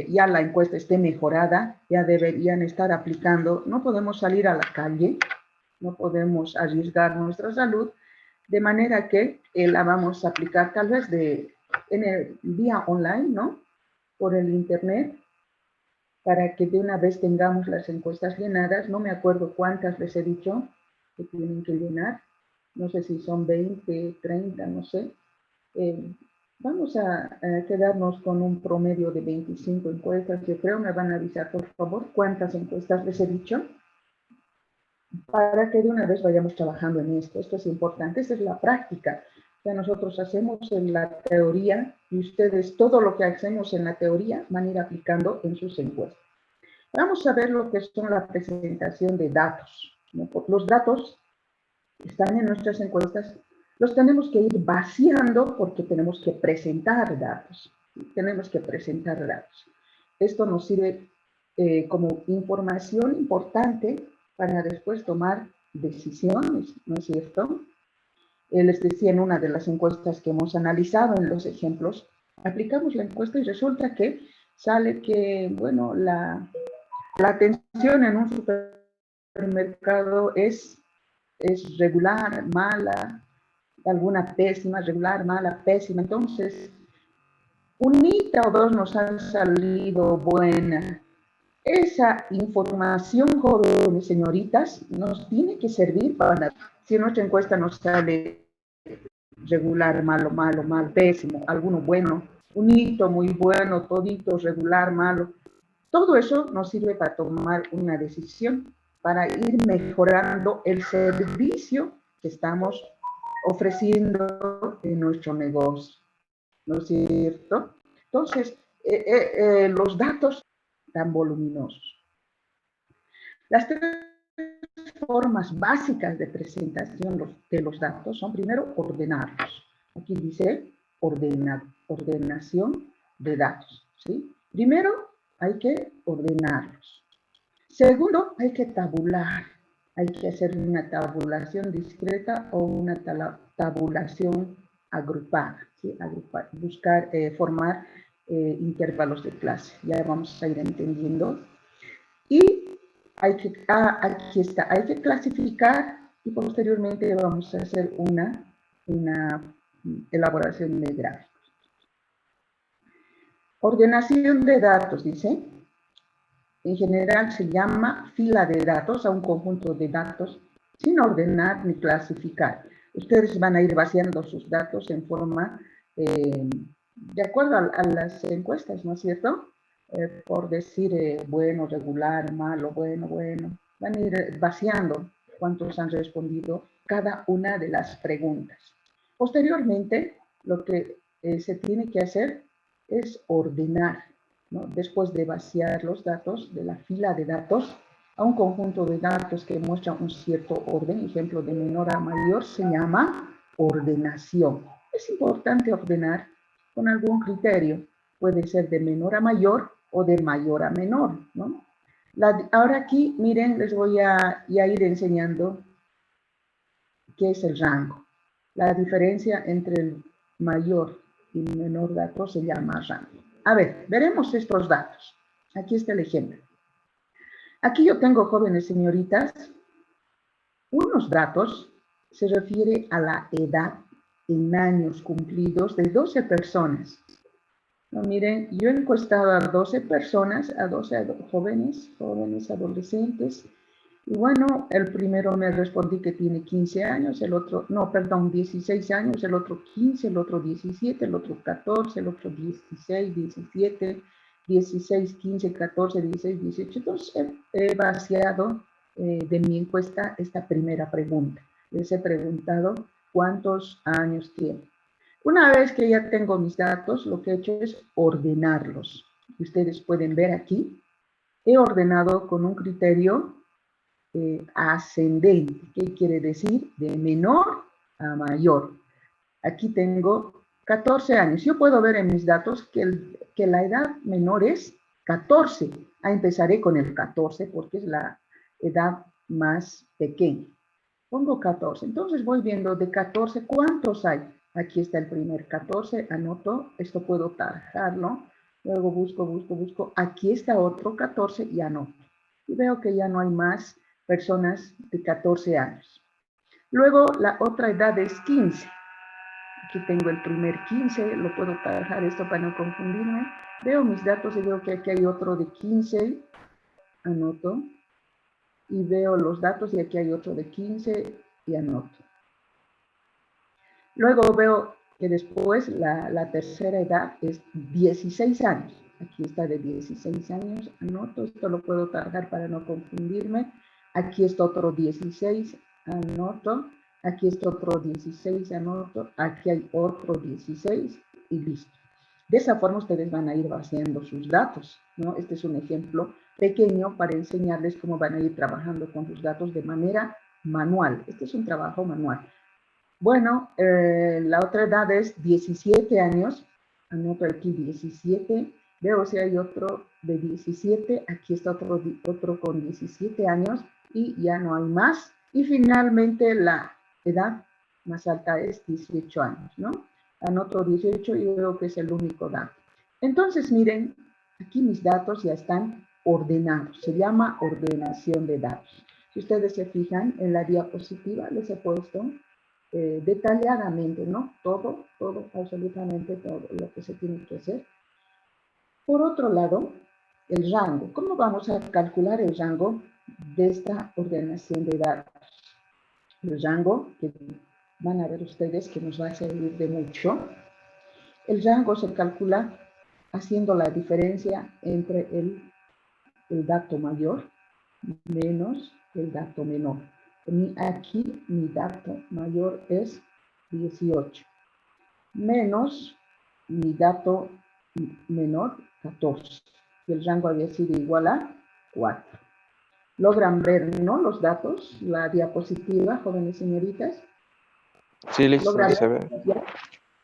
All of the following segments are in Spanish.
ya la encuesta esté mejorada, ya deberían estar aplicando. No podemos salir a la calle, no podemos arriesgar nuestra salud, de manera que la vamos a aplicar tal vez en el vía online, ¿no? Por el internet, para que de una vez tengamos las encuestas llenadas. No me acuerdo cuántas les he dicho que tienen que llenar. No sé si son 20, 30, no sé. Vamos a quedarnos con un promedio de 25 encuestas. Yo creo, me van a avisar, por favor, cuántas encuestas les he dicho, para que de una vez vayamos trabajando en esto. Esto es importante, esta es la práctica. O sea, nosotros hacemos en la teoría y ustedes todo lo que hacemos en la teoría van a ir aplicando en sus encuestas. Vamos a ver lo que son la presentación de datos, ¿no? Los datos están en nuestras encuestas, los tenemos que ir vaciando porque tenemos que presentar datos. Tenemos que presentar datos. Esto nos sirve como información importante para después tomar decisiones, ¿no es cierto? Les decía en una de las encuestas que hemos analizado en los ejemplos, aplicamos la encuesta y resulta que sale que, bueno, la atención en un supermercado es regular, mala, alguna pésima, regular, mala, pésima. Entonces, unita o dos nos han salido buena. Esa información, jóvenes señoritas, nos tiene que servir para, si en nuestra encuesta nos sale regular, malo, malo, mal, pésimo, alguno bueno, un hito muy bueno, todito, regular, malo. Todo eso nos sirve para tomar una decisión, para ir mejorando el servicio que estamos ofreciendo en nuestro negocio, ¿no es cierto? Entonces, los datos tan voluminosos. Las tres formas básicas de presentación de los datos son, primero, ordenarlos. Aquí dice ordenación de datos, ¿sí? Primero, hay que ordenarlos. Segundo, hay que tabular. Hay que hacer una tabulación discreta o una tabulación agrupada, ¿sí? Agrupar, buscar, formar intervalos de clase. Ya vamos a ir entendiendo. Y aquí está, hay que clasificar y posteriormente vamos a hacer una elaboración de gráficos. Ordenación de datos, dice. En general se llama fila de datos a un conjunto de datos sin ordenar ni clasificar. Ustedes van a ir vaciando sus datos en forma, de acuerdo a las encuestas, ¿no es cierto? Por decir bueno, regular, malo, bueno, bueno. Van a ir vaciando cuántos han respondido cada una de las preguntas. Posteriormente, lo que se tiene que hacer es ordenar, ¿no? Después de vaciar los datos de la fila de datos a un conjunto de datos que muestra un cierto orden, ejemplo de menor a mayor, se llama ordenación. Es importante ordenar con algún criterio. Puede ser de menor a mayor o de mayor a menor, ¿no? Ahora aquí, miren, les voy a ir enseñando qué es el rango. La diferencia entre el mayor y menor dato se llama rango. A ver, veremos estos datos. Aquí está el ejemplo. Aquí yo tengo, jóvenes señoritas, unos datos, se refiere a la edad en años cumplidos de 12 personas. No, miren, yo he encuestado a 12 personas, a 12 jóvenes adolescentes, y bueno, el primero me respondí que tiene 15 años, el otro, no, perdón, 16 años, el otro 15, el otro 17, el otro 14, el otro 16, 17, 16, 15, 14, 16, 18. Entonces he vaciado de mi encuesta esta primera pregunta. Les he preguntado cuántos años tiene. Una vez que ya tengo mis datos, lo que he hecho es ordenarlos. Ustedes pueden ver aquí, he ordenado con un criterio ascendente. ¿Qué quiere decir? De menor a mayor. Aquí tengo 14 años. Yo puedo ver en mis datos que la edad menor es 14. Empezaré con el 14 porque es la edad más pequeña. Pongo 14. Entonces voy viendo de 14 cuántos hay. Aquí está el primer 14. Anoto. Esto puedo tajarlo. Luego busco. Aquí está otro 14 y anoto. Y veo que ya no hay más personas de 14 años. Luego la otra edad es 15. Aquí tengo el primer 15, lo puedo trabajar esto para no confundirme. Veo mis datos y veo que aquí hay otro de 15, anoto. Y veo los datos y aquí hay otro de 15 y anoto. Luego veo que después la tercera edad es 16 años. Aquí está de 16 años, anoto, esto lo puedo trabajar para no confundirme. Aquí está otro 16, anoto. Aquí está otro 16, anoto. Aquí hay otro 16 y listo. De esa forma ustedes van a ir vaciando sus datos, ¿no? Este es un ejemplo pequeño para enseñarles cómo van a ir trabajando con sus datos de manera manual. Este es un trabajo manual. Bueno, la otra edad es 17 años. Anoto aquí 17. Veo si hay otro de 17. Aquí está otro con 17 años y ya no hay más. Y finalmente la edad más alta es 18 años, ¿no? Anoto 18 y veo que es el único dato. Entonces, miren, aquí mis datos ya están ordenados. Se llama ordenación de datos. Si ustedes se fijan en la diapositiva, les he puesto detalladamente, ¿no? Todo, absolutamente todo lo que se tiene que hacer. Por otro lado, el rango. ¿Cómo vamos a calcular el rango de esta ordenación de datos? El rango, que van a ver ustedes que nos va a servir de mucho. El rango se calcula haciendo la diferencia entre el dato mayor menos el dato menor. Aquí mi dato mayor es 18, menos mi dato menor 14. Y el rango había sido igual a 4. ¿Logran ver, no, los datos, la diapositiva, jóvenes señoritas? Sí, listo, ¿Logran se ver? ve.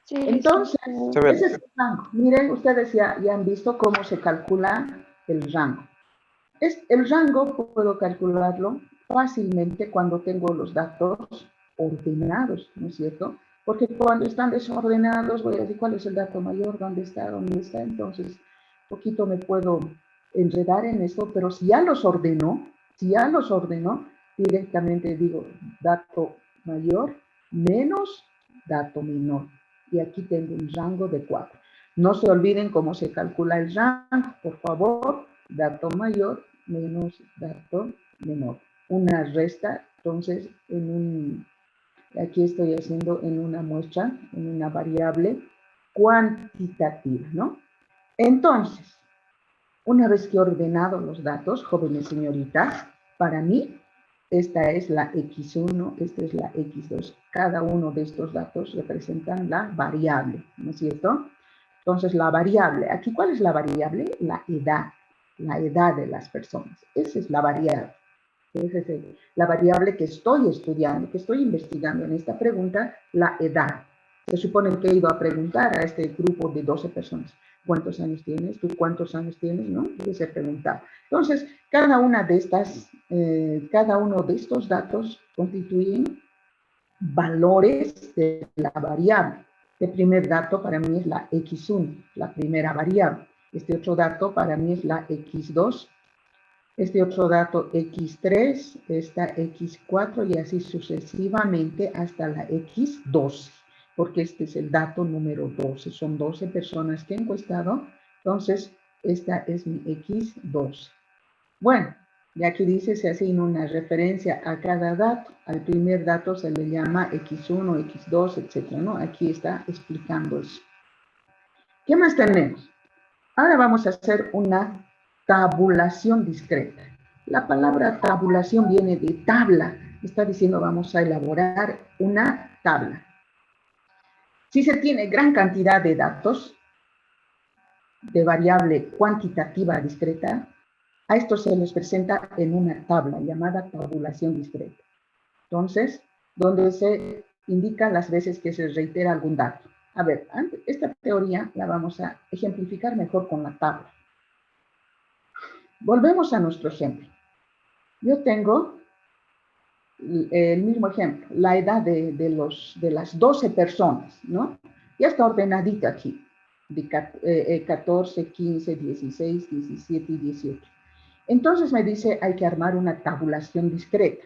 Sí, entonces, se ve. ese es el rango. Miren, ustedes ya han visto cómo se calcula el rango. El rango puedo calcularlo fácilmente cuando tengo los datos ordenados, ¿no es cierto? Porque cuando están desordenados voy a decir cuál es el dato mayor, dónde está, entonces poquito me puedo enredar en esto, pero si ya los ordeno, directamente digo dato mayor menos dato menor. Y aquí tengo un rango de 4. No se olviden cómo se calcula el rango, por favor, dato mayor menos dato menor. Una resta, entonces, aquí estoy haciendo en una muestra, en una variable cuantitativa, ¿no? Entonces, una vez que he ordenado los datos, jóvenes señoritas, para mí, esta es la X1, esta es la X2. Cada uno de estos datos representan la variable, ¿no es cierto? Entonces, la variable, aquí, ¿cuál es la variable? La edad de las personas. Esa es la variable. Esa es la variable que estoy estudiando, que estoy investigando en esta pregunta, la edad. Se supone que he ido a preguntar a este grupo de 12 personas, ¿cuántos años tienes? ¿Tú cuántos años tienes? ¿No? Les he preguntado. Entonces, cada uno de estos datos constituyen valores de la variable. El primer dato para mí es la X1, la primera variable. Este otro dato para mí es la X2. Este otro dato X3, esta X4 y así sucesivamente hasta la X12, porque este es el dato número 12. Son 12 personas que he encuestado, entonces esta es mi X12. Bueno, y aquí dice, se hace una referencia a cada dato. Al primer dato se le llama X1, X2, etc., ¿no? Aquí está explicando eso. ¿Qué más tenemos? Ahora vamos a hacer una tabulación discreta. La palabra tabulación viene de tabla. Está diciendo vamos a elaborar una tabla. Si se tiene gran cantidad de datos de variable cuantitativa discreta, a esto se les presenta en una tabla llamada tabulación discreta. Entonces, donde se indican las veces que se reitera algún dato. A ver, esta teoría la vamos a ejemplificar mejor con la tabla. Volvemos a nuestro ejemplo. Yo tengo el mismo ejemplo, la edad de las 12 personas, ¿no? Ya está ordenadita aquí. de 14, 15, 16, 17 y 18. Entonces me dice, hay que armar una tabulación discreta.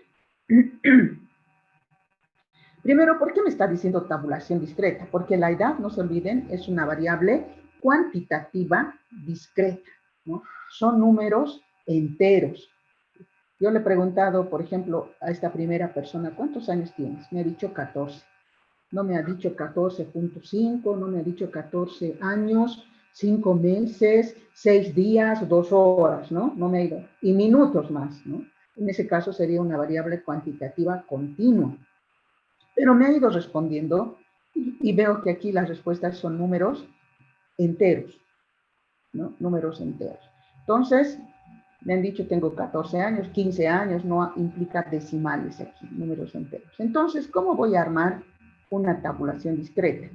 Primero, ¿por qué me está diciendo tabulación discreta? Porque la edad, no se olviden, es una variable cuantitativa discreta, ¿no? Son números enteros. Yo le he preguntado, por ejemplo, a esta primera persona, ¿cuántos años tienes? Me ha dicho 14. No me ha dicho 14.5, no me ha dicho 14 años, 5 meses, 6 días, 2 horas, ¿no? No me ha ido. Y minutos más, ¿no? En ese caso sería una variable cuantitativa continua. Pero me ha ido respondiendo y veo que aquí las respuestas son números enteros, ¿no? Números enteros. Entonces, me han dicho tengo 14 años, 15 años, no implica decimales aquí, números enteros. Entonces, ¿cómo voy a armar una tabulación discreta?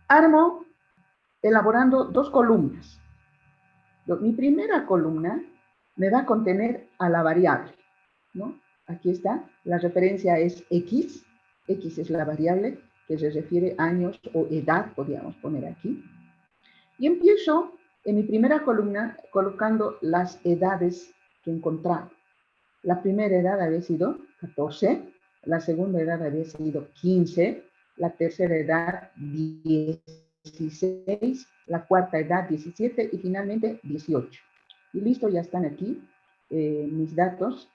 Armo elaborando dos columnas. Mi primera columna me va a contener a la variable, ¿no? Aquí está, la referencia es X. X es la variable que se refiere a años o edad, podríamos poner aquí. Y empiezo en mi primera columna colocando las edades que he encontrado. La primera edad había sido 14, la segunda edad había sido 15, la tercera edad 16, la cuarta edad 17 y finalmente 18. Y listo, ya están aquí mis datos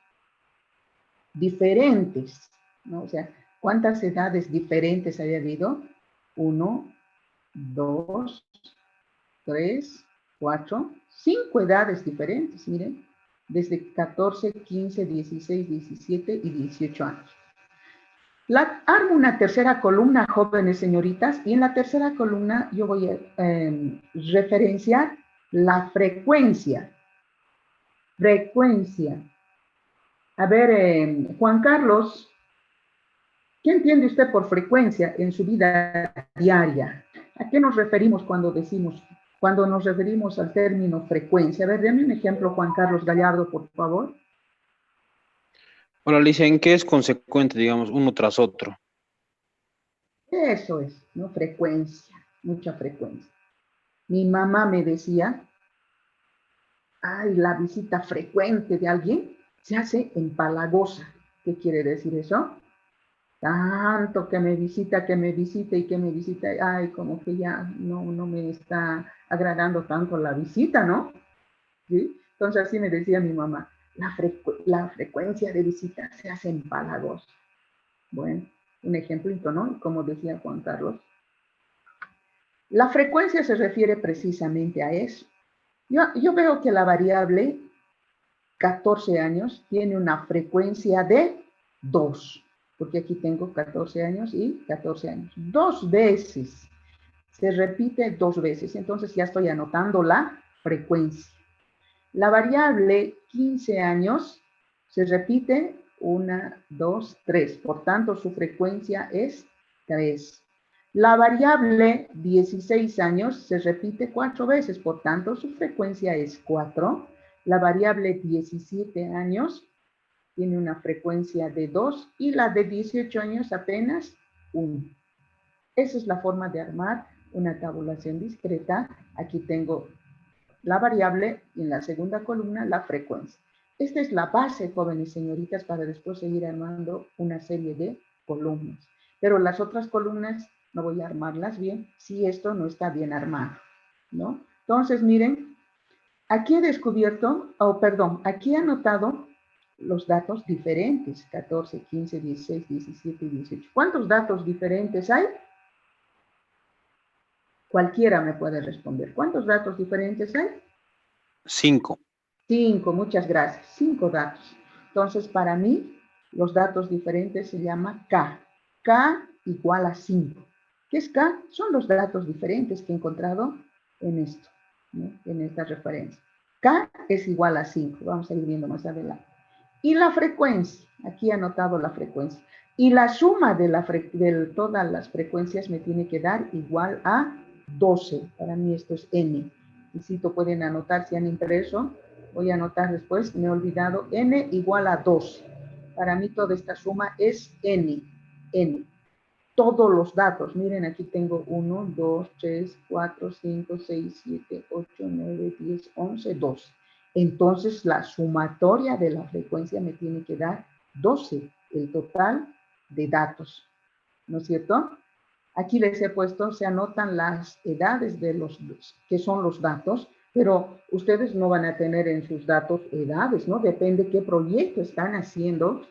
diferentes, ¿no? O sea, ¿cuántas edades diferentes había habido? 1, 2, 3, 4, 5 edades diferentes, miren, desde 14, 15, 16, 17 y 18 años. Armo una tercera columna, jóvenes señoritas, y en la tercera columna yo voy a referenciar la frecuencia. Frecuencia. A ver, Juan Carlos, ¿qué entiende usted por frecuencia en su vida diaria? ¿A qué nos referimos cuando nos referimos al término frecuencia? A ver, dame un ejemplo, Juan Carlos Gallardo, por favor. Bueno, Alicia, ¿en qué es consecuente, digamos, uno tras otro? Eso es, ¿no? Frecuencia, mucha frecuencia. Mi mamá me decía, ay, la visita frecuente de alguien se hace empalagosa. ¿Qué quiere decir eso? Tanto que me visita y que me visita, ay, como que ya no me está agradando tanto la visita, ¿no? ¿Sí? Entonces así me decía mi mamá, la frecuencia de visita se hace empalagosa. Bueno, un ejemplito, ¿no? Como decía Juan Carlos. La frecuencia se refiere precisamente a eso. Yo veo que la variable 14 años tiene una frecuencia de 2, porque aquí tengo 14 años y 14 años. 2 veces. Se repite 2 veces. Entonces ya estoy anotando la frecuencia. La variable 15 años se repite 1, 2, 3. Por tanto, su frecuencia es 3. La variable 16 años se repite 4 veces. Por tanto, su frecuencia es 4. La variable 17 años tiene una frecuencia de 2 y la de 18 años apenas 1. Esa es la forma de armar una tabulación discreta. Aquí tengo la variable y en la segunda columna la frecuencia. Esta es la base, jóvenes señoritas, para después seguir armando una serie de columnas. Pero las otras columnas no voy a armarlas bien si esto no está bien armado, ¿no? Entonces, miren, aquí he descubierto, aquí he anotado los datos diferentes, 14, 15, 16, 17 y 18. ¿Cuántos datos diferentes hay? Cualquiera me puede responder. ¿Cuántos datos diferentes hay? 5. 5, muchas gracias. 5 datos. Entonces, para mí, los datos diferentes se llama K. K igual a 5. ¿Qué es K? Son los datos diferentes que he encontrado en esto, ¿no? En esta referencia. K es igual a 5. Vamos a ir viendo más adelante. Y la frecuencia. Aquí he anotado la frecuencia. Y la suma de todas las frecuencias me tiene que dar igual a 12. Para mí esto es N. Y si pueden anotar si han impreso. Voy a anotar después, me he olvidado, N igual a 12. Para mí toda esta suma es N. N. todos los datos. Miren, aquí tengo 1, 2, 3, 4, 5, 6, 7, 8, 9, 10, 11, 12. Entonces, la sumatoria de la frecuencia me tiene que dar 12, el total de datos, ¿no es cierto? Aquí les he puesto, se anotan las edades de los que son los datos, pero ustedes no van a tener en sus datos edades, ¿no? Depende qué proyecto están haciendo,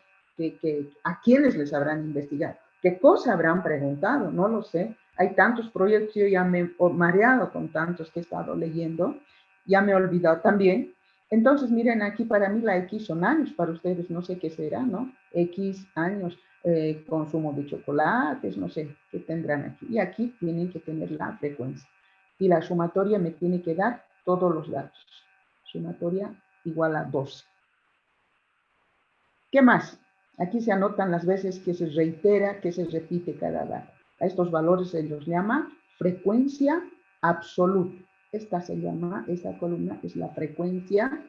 a quiénes les habrán investigado, qué cosa habrán preguntado, no lo sé. Hay tantos proyectos, yo ya me he mareado con tantos que he estado leyendo, ya me he olvidado también. Entonces, miren, aquí para mí la X son años, para ustedes no sé qué será, ¿no? X años. Consumo de chocolates, no sé, qué tendrán aquí. Y aquí tienen que tener la frecuencia. Y la sumatoria me tiene que dar todos los datos. Sumatoria igual a 12. ¿Qué más? Aquí se anotan las veces que se reitera, que se repite cada dato. A estos valores se los llama frecuencia absoluta. Esta columna es la frecuencia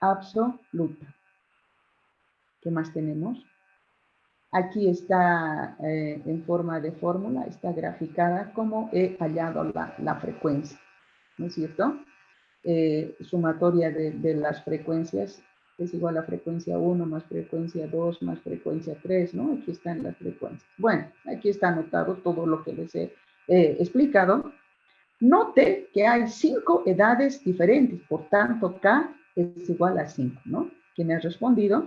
absoluta. ¿Qué más tenemos? Aquí está en forma de fórmula, está graficada como he hallado la frecuencia, ¿no es cierto? Sumatoria de las frecuencias es igual a frecuencia 1 más frecuencia 2 más frecuencia 3, ¿no? Aquí están las frecuencias. Bueno, aquí está anotado todo lo que les he explicado. Note que hay 5 edades diferentes, por tanto K es igual a 5, ¿no? ¿Quién ha respondido?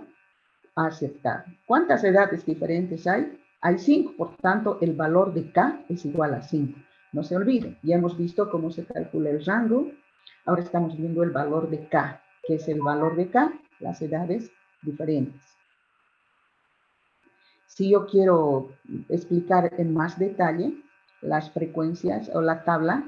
Aceptar. ¿Cuántas edades diferentes hay? Hay 5, por tanto, el valor de K es igual a 5. No se olviden, ya hemos visto cómo se calcula el rango. Ahora estamos viendo el valor de K. ¿Qué es el valor de K? Las edades diferentes. Si yo quiero explicar en más detalle las frecuencias o la tabla,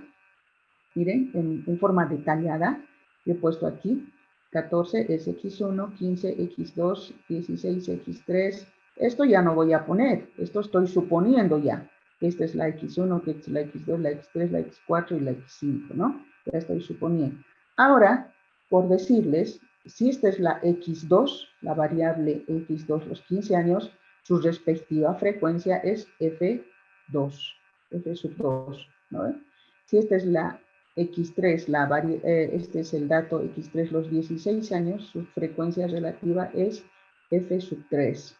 miren, en forma detallada, yo he puesto aquí 14 es X1, 15 X2, 16 X3. Esto ya no voy a poner, esto estoy suponiendo ya. Esta es la X1, que es la X2, la X3, la X4 y la X5, ¿no? Ya estoy suponiendo. Ahora, por decirles, si esta es la X2, la variable X2, los 15 años, su respectiva frecuencia es F2, F sub 2, ¿no? Si esta es la X3, este es el dato X3, los 16 años, su frecuencia relativa es F sub 3.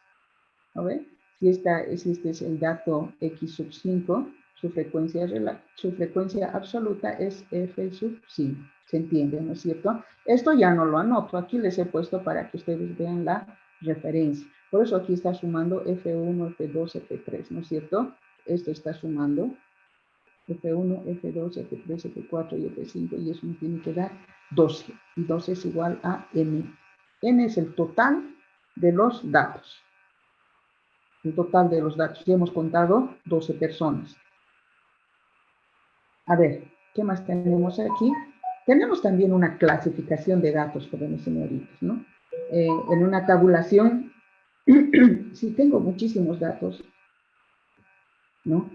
¿No ve? Si este es el dato X sub 5, su frecuencia absoluta es F sub 5. ¿Se entiende, no es cierto? Esto ya no lo anoto, aquí les he puesto para que ustedes vean la referencia. Por eso aquí está sumando F1, F2, F3, ¿no es cierto? Esto está sumando F1, F2, F3, F4 y F5, y eso me tiene que dar 12. Y 12 es igual a N. N es el total de los datos. El total de los datos. Ya hemos contado 12 personas. A ver, ¿qué más tenemos aquí? Tenemos también una clasificación de datos, jóvenes señoritas, ¿no? En una tabulación, si tengo muchísimos datos, ¿no?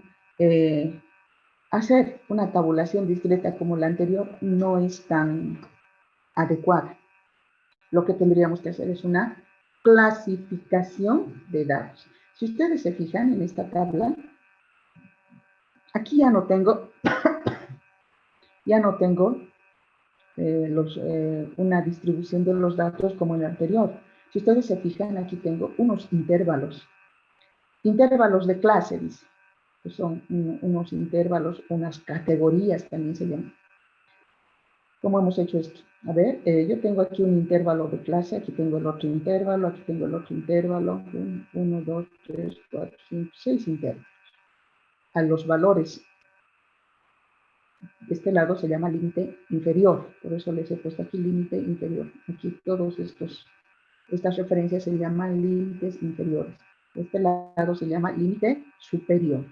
Hacer una tabulación discreta como la anterior no es tan adecuada. Lo que tendríamos que hacer es una clasificación de datos. Si ustedes se fijan en esta tabla, aquí ya no tengo una distribución de los datos como en la anterior. Si ustedes se fijan, aquí tengo unos intervalos. Intervalos de clase, dice. Que son unos intervalos, unas categorías también se llaman. ¿Cómo hemos hecho esto? A ver, yo tengo aquí un intervalo de clase, aquí tengo el otro intervalo, aquí tengo el otro intervalo, 1, 2, 3, 4, 5, 6 intervalos. A los valores de este lado se llama límite inferior, por eso les he puesto aquí límite inferior. Aquí todas estas referencias se llaman límites inferiores. De este lado se llama límite superior.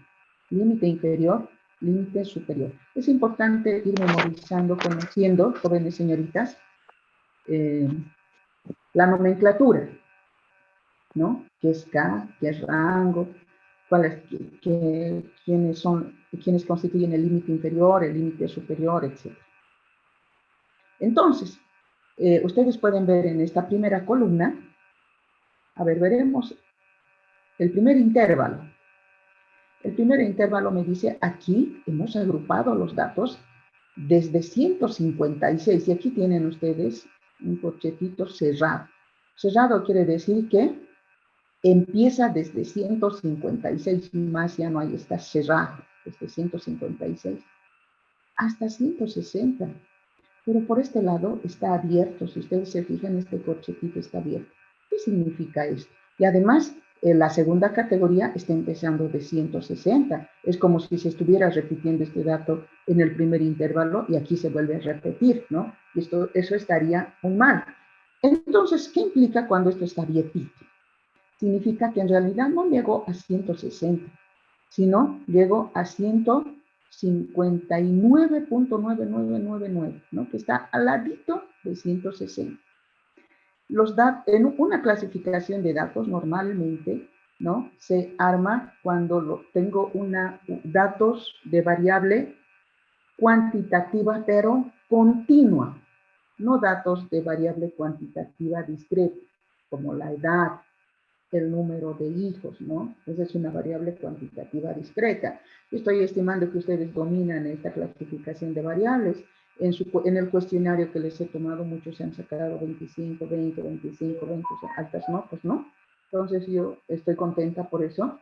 Límite inferior, límite superior. Es importante ir memorizando, conociendo, jóvenes señoritas, la nomenclatura, ¿no? ¿Qué es K? ¿Qué es rango? ¿Quiénes constituyen el límite inferior, el límite superior, etcétera? Entonces, ustedes pueden ver en esta primera columna, a ver, veremos el primer intervalo. El primer intervalo me dice, aquí hemos agrupado los datos desde 156, y aquí tienen ustedes un corchetito cerrado. Cerrado quiere decir que empieza desde 156, más ya no hay, está cerrado, desde 156 hasta 160. Pero por este lado está abierto. Si ustedes se fijan, este corchetito está abierto. ¿Qué significa esto? Y además, la segunda categoría está empezando de 160. Es como si se estuviera repitiendo este dato en el primer intervalo y aquí se vuelve a repetir, ¿no? Y eso estaría muy mal. Entonces, ¿qué implica cuando esto está abiertito? Significa que en realidad no llegó a 160, sino llegó a 159.9999, ¿no? Que está al ladito de 160. En una clasificación de datos normalmente, ¿no? Se arma cuando tengo datos de variable cuantitativa, pero continua, no datos de variable cuantitativa discreta, como la edad, el número de hijos, ¿no? Esa es una variable cuantitativa discreta. Estoy estimando que ustedes dominan esta clasificación de variables. En el cuestionario que les he tomado, muchos se han sacado 25, 20, 25, 20, o sea, altas notas, ¿no? Entonces yo estoy contenta por eso.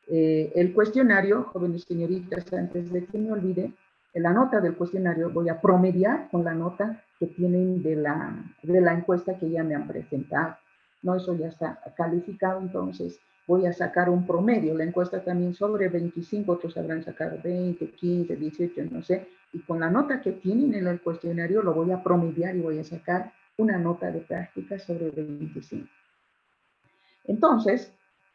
El cuestionario, jóvenes señoritas, antes de que me olvide, la nota del cuestionario voy a promediar con la nota que tienen de la encuesta que ya me han presentado. No, eso ya está calificado, entonces voy a sacar un promedio. La encuesta también sobre 25, otros habrán sacado 20, 15, 18, no sé. Y con la nota que tienen en el cuestionario lo voy a promediar y voy a sacar una nota de práctica sobre 25. Entonces,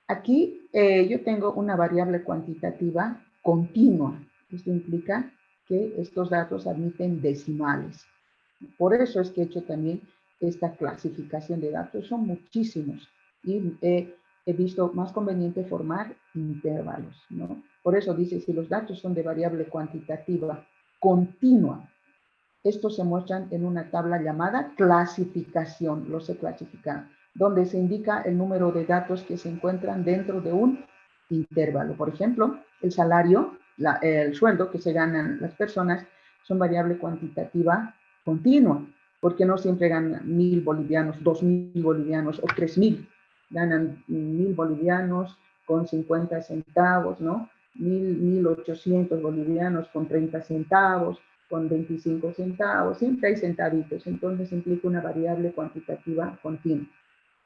aquí yo tengo una variable cuantitativa continua. Esto implica que estos datos admiten decimales. Por eso es que he hecho también esta clasificación de datos. Son muchísimos y he visto más conveniente formar intervalos, ¿no? Por eso dice, si los datos son de variable cuantitativa continua, estos se muestran en una tabla llamada clasificación, los he clasificado, donde se indica el número de datos que se encuentran dentro de un intervalo. Por ejemplo, el salario, el sueldo que se ganan las personas son variable cuantitativa continua, porque no siempre ganan 1.000 bolivianos, 2.000 bolivianos o 3.000. Ganan 1.000 bolivianos con 50 centavos, ¿no? 1.800 bolivianos con 30 centavos, con 25 centavos, siempre hay centavitos, entonces implica una variable cuantitativa continua.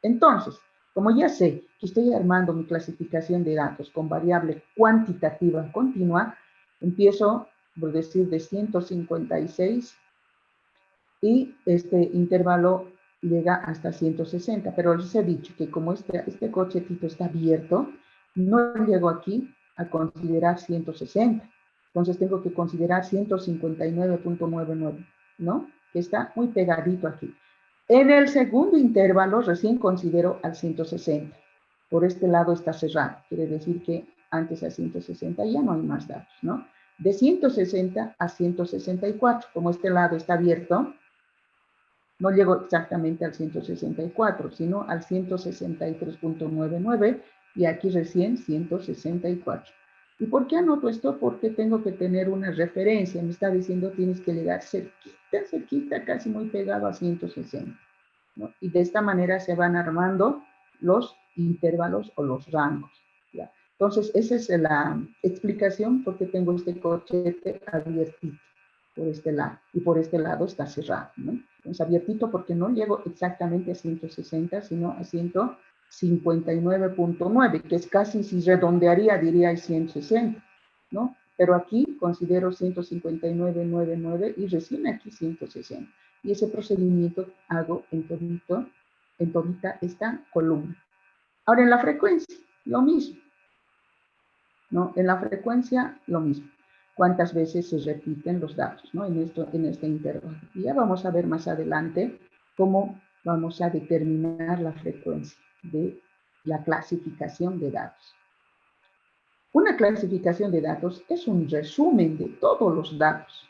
Entonces, como ya sé que estoy armando mi clasificación de datos con variable cuantitativa continua, empiezo por decir de 156 y este intervalo llega hasta 160, pero les he dicho que como este corchetito está abierto, no llego aquí a considerar 160. Entonces tengo que considerar 159.99, ¿no? Que está muy pegadito aquí. En el segundo intervalo recién considero al 160. Por este lado está cerrado. Quiere decir que antes a 160 ya no hay más datos, ¿no? De 160 a 164, como este lado está abierto, no llego exactamente al 164, sino al 163.99 y aquí recién 164. ¿Y por qué anoto esto? Porque tengo que tener una referencia. Me está diciendo tienes que llegar cerquita, cerquita, casi muy pegado a 160, ¿no? Y de esta manera se van armando los intervalos o los rangos, ¿ya? Entonces, esa es la explicación por qué tengo este corchete abiertito por este lado, y por este lado está cerrado, ¿no? Entonces, abiertito porque no llego exactamente a 160, sino a 159.9, que es casi, si redondearía, diría 160, ¿no? Pero aquí considero 159.99 y recién aquí 160. Y ese procedimiento hago en todita esta columna. Ahora, en la frecuencia, lo mismo, ¿no? En la frecuencia, lo mismo. Cuántas veces se repiten los datos, ¿no? En este intervalo. Y ya vamos a ver más adelante cómo vamos a determinar la frecuencia de la clasificación de datos. Una clasificación de datos es un resumen de todos los datos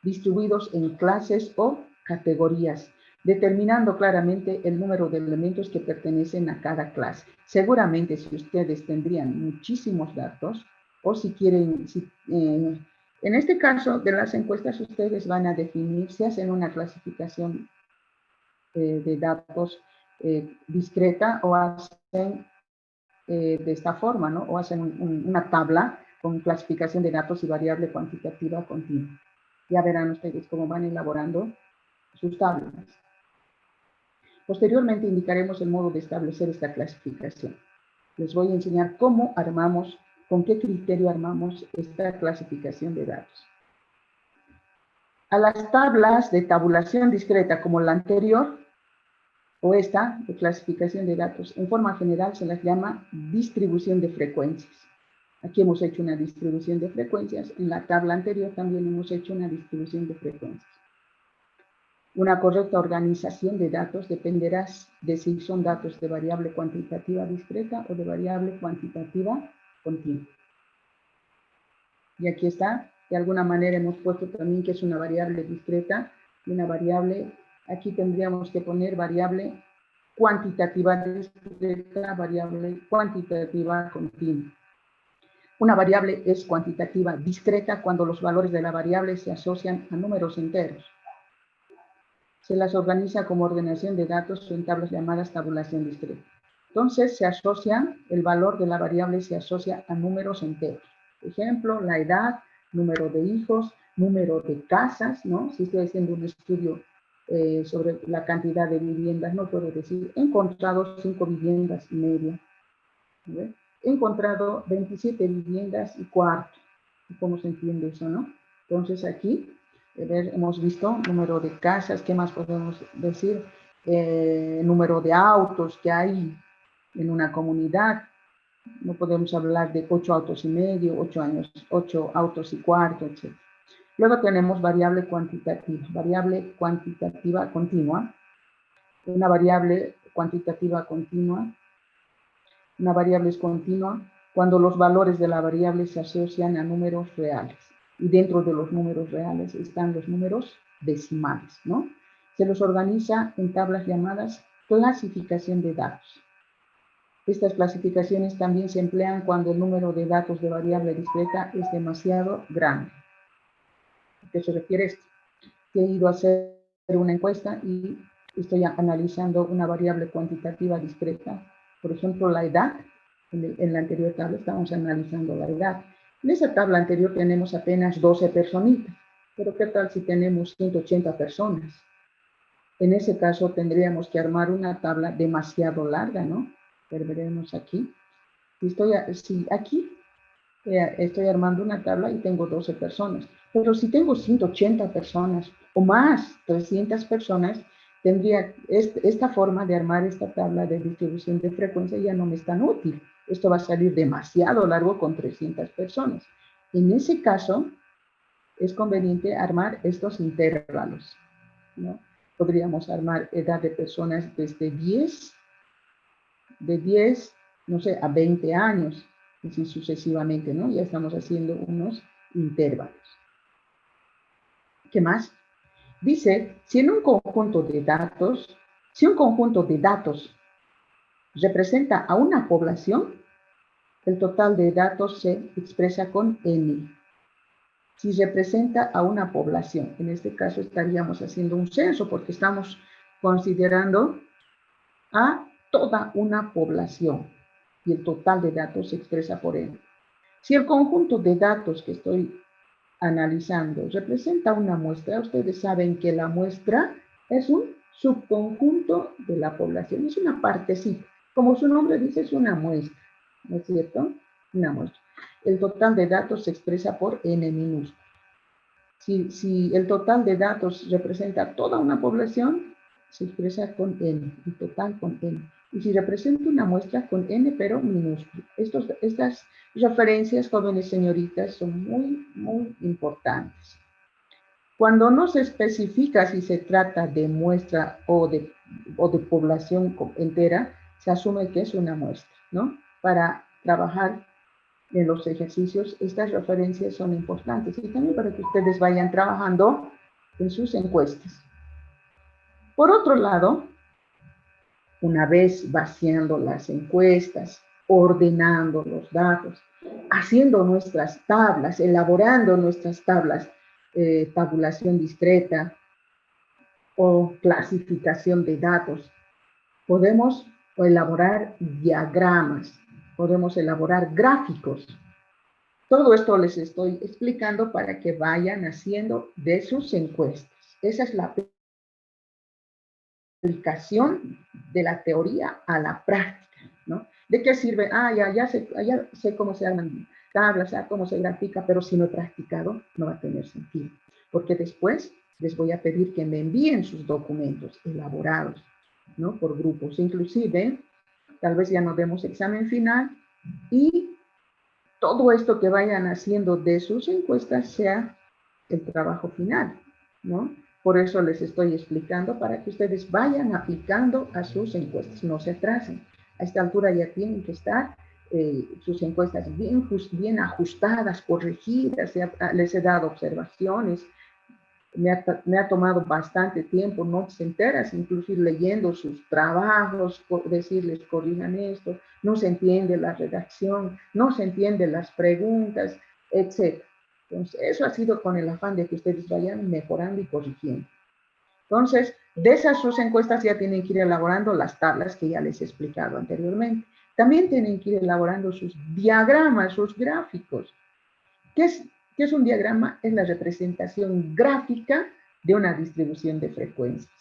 distribuidos en clases o categorías, determinando claramente el número de elementos que pertenecen a cada clase. Seguramente si ustedes tendrían muchísimos datos, o si quieren, en este caso de las encuestas ustedes van a definir si hacen una clasificación de datos discreta o hacen de esta forma, ¿no? O hacen una tabla con clasificación de datos y variable cuantitativa continua. Ya verán ustedes cómo van elaborando sus tablas. Posteriormente indicaremos el modo de establecer esta clasificación. Les voy a enseñar cómo armamos, con qué criterio armamos esta clasificación de datos. A las tablas de tabulación discreta como la anterior, o esta de clasificación de datos, en forma general se las llama distribución de frecuencias. Aquí hemos hecho una distribución de frecuencias, en la tabla anterior también hemos hecho una distribución de frecuencias. Una correcta organización de datos dependerá de si son datos de variable cuantitativa discreta o de variable cuantitativa continua. Y aquí está, de alguna manera hemos puesto también que es una variable discreta y una variable, aquí tendríamos que poner variable cuantitativa discreta, variable cuantitativa continua. Una variable es cuantitativa discreta cuando los valores de la variable se asocian a números enteros. Se las organiza como ordenación de datos o en tablas llamadas tabulación discreta. Entonces se asocia, el valor de la variable se asocia a números enteros. Por ejemplo, la edad, número de hijos, número de casas, ¿no? Si estoy haciendo un estudio sobre la cantidad de viviendas, no puedo decir, he encontrado 5 viviendas y media. ¿Ve? He encontrado 27 viviendas y cuarto. ¿Cómo se entiende eso, no? Entonces aquí, hemos visto número de casas, ¿qué más podemos decir? Número de autos que hay en una comunidad. No podemos hablar de 8 autos y medio, 8 autos y cuarto, etc. Luego tenemos variable cuantitativa continua. Una variable cuantitativa continua. Una variable es continua cuando los valores de la variable se asocian a números reales. Y dentro de los números reales están los números decimales, ¿no? Se los organiza en tablas llamadas clasificación de datos. Estas clasificaciones también se emplean cuando el número de datos de variable discreta es demasiado grande. ¿A qué se refiere esto? Que he ido a hacer una encuesta y estoy analizando una variable cuantitativa discreta. Por ejemplo, la edad. En la anterior tabla estamos analizando la edad. En esa tabla anterior tenemos apenas 12 personitas. Pero ¿qué tal si tenemos 180 personas? En ese caso tendríamos que armar una tabla demasiado larga, ¿no? Pero veremos aquí. Si aquí estoy armando una tabla y tengo 12 personas. Pero si tengo 180 personas o más, 300 personas, tendría esta forma de armar esta tabla de distribución de frecuencia ya no me es tan útil. Esto va a salir demasiado largo con 300 personas. En ese caso, es conveniente armar estos intervalos, ¿no? Podríamos armar edad de personas desde 10, no sé, a 20 años, y así sucesivamente, ¿no? Ya estamos haciendo unos intervalos. ¿Qué más? Dice, si un conjunto de datos representa a una población, el total de datos se expresa con n. Si representa a una población, en este caso estaríamos haciendo un censo porque estamos considerando a toda una población y el total de datos se expresa por n. Si el conjunto de datos que estoy analizando representa una muestra, ustedes saben que la muestra es un subconjunto de la población, es una partecita. Como su nombre dice, es una muestra, ¿no es cierto? Una muestra. El total de datos se expresa por n minúsculo. Si el total de datos representa toda una población, se expresa con n, el total con n. Y si representa una muestra con n, pero minúsculo. Estas referencias, jóvenes señoritas, son muy, muy importantes. Cuando no se especifica si se trata de muestra o de población entera, se asume que es una muestra, ¿no? Para trabajar en los ejercicios, estas referencias son importantes y también para que ustedes vayan trabajando en sus encuestas. Por otro lado, una vez vaciando las encuestas ordenando los datos, haciendo nuestras tablas, elaborando nuestras tablas, tabulación discreta o clasificación de datos. Podemos elaborar diagramas, podemos elaborar gráficos. Todo esto les estoy explicando para que vayan haciendo de sus encuestas. Esa es la aplicación de la teoría a la práctica, ¿no? ¿De qué sirve? Ya sé cómo se arman tablas, cómo se grafica, pero si no he practicado, no va a tener sentido. Porque después les voy a pedir que me envíen sus documentos elaborados, ¿no? Por grupos. Inclusive, tal vez ya no demos examen final y todo esto que vayan haciendo de sus encuestas sea el trabajo final, ¿no? Por eso les estoy explicando para que ustedes vayan aplicando a sus encuestas, no se atrasen. A esta altura ya tienen que estar sus encuestas bien ajustadas, corregidas, les he dado observaciones, me ha tomado bastante tiempo, noches enteras, incluso leyendo sus trabajos, decirles corrijan esto, no se entiende la redacción, no se entienden las preguntas, etc. Entonces, eso ha sido con el afán de que ustedes vayan mejorando y corrigiendo. Entonces, de esas sus encuestas ya tienen que ir elaborando las tablas que ya les he explicado anteriormente. También tienen que ir elaborando sus diagramas, sus gráficos. ¿Qué es un diagrama? Es la representación gráfica de una distribución de frecuencias.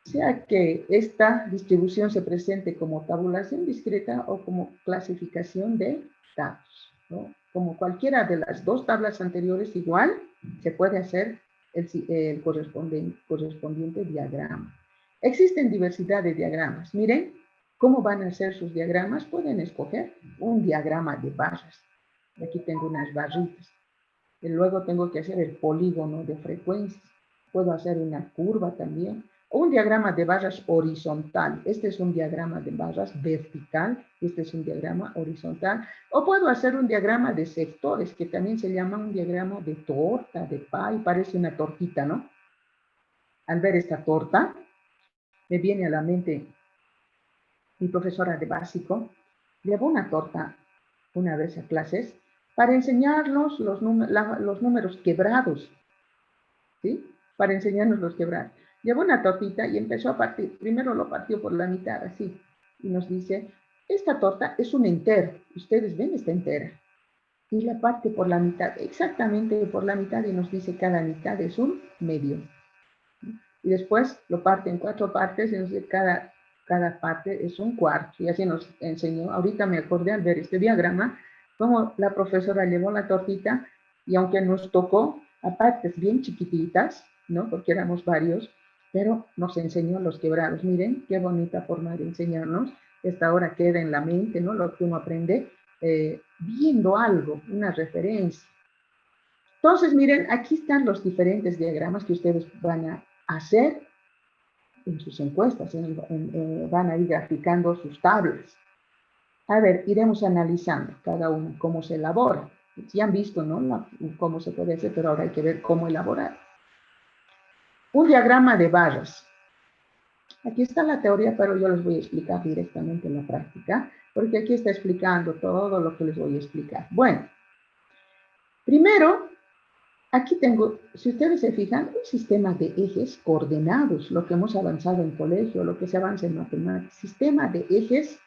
Sea que esta distribución se presente como tabulación discreta o como clasificación de datos, ¿no? Como cualquiera de las dos tablas anteriores, igual se puede hacer el correspondiente diagrama. Existen diversidad de diagramas. Miren cómo van a ser sus diagramas. Pueden escoger un diagrama de barras. Aquí tengo unas barritas. Y luego tengo que hacer el polígono de frecuencias. Puedo hacer una curva también. O un diagrama de barras horizontal. Este es un diagrama de barras vertical. Este es un diagrama horizontal. O puedo hacer un diagrama de sectores, que también se llama un diagrama de torta, de pie. Parece una tortita, ¿no? Al ver esta torta, me viene a la mente mi profesora de básico. Llevó una torta una vez a clases para enseñarnos los números quebrados, ¿sí? Para enseñarnos los quebrados. Llevó una tortita y empezó a partir. Primero lo partió por la mitad, así. Y nos dice, esta torta es un entero. Ustedes ven, está entera. Y la parte por la mitad, exactamente por la mitad, y nos dice cada mitad es un medio. Y después lo parte en 4 partes, y nos dice cada parte es un cuarto. Y así nos enseñó. Ahorita me acordé al ver este diagrama, como la profesora llevó la tortita, y aunque nos tocó a partes bien chiquititas, ¿no? Porque éramos varios, pero nos enseñó los quebrados. Miren, qué bonita forma de enseñarnos. Esta hora queda en la mente, ¿no? Lo que uno aprende viendo algo, una referencia. Entonces, miren, aquí están los diferentes diagramas que ustedes van a hacer en sus encuestas, van a ir graficando sus tablas. A ver, iremos analizando cada uno, cómo se elabora. Ya han visto, ¿no? Cómo se puede hacer, pero ahora hay que ver cómo elaborar. Un diagrama de barras. Aquí está la teoría, pero yo les voy a explicar directamente en la práctica, porque aquí está explicando todo lo que les voy a explicar. Bueno, primero, aquí tengo, si ustedes se fijan, un sistema de ejes coordenados, lo que hemos avanzado en colegio, lo que se avanza en matemáticas, sistema de ejes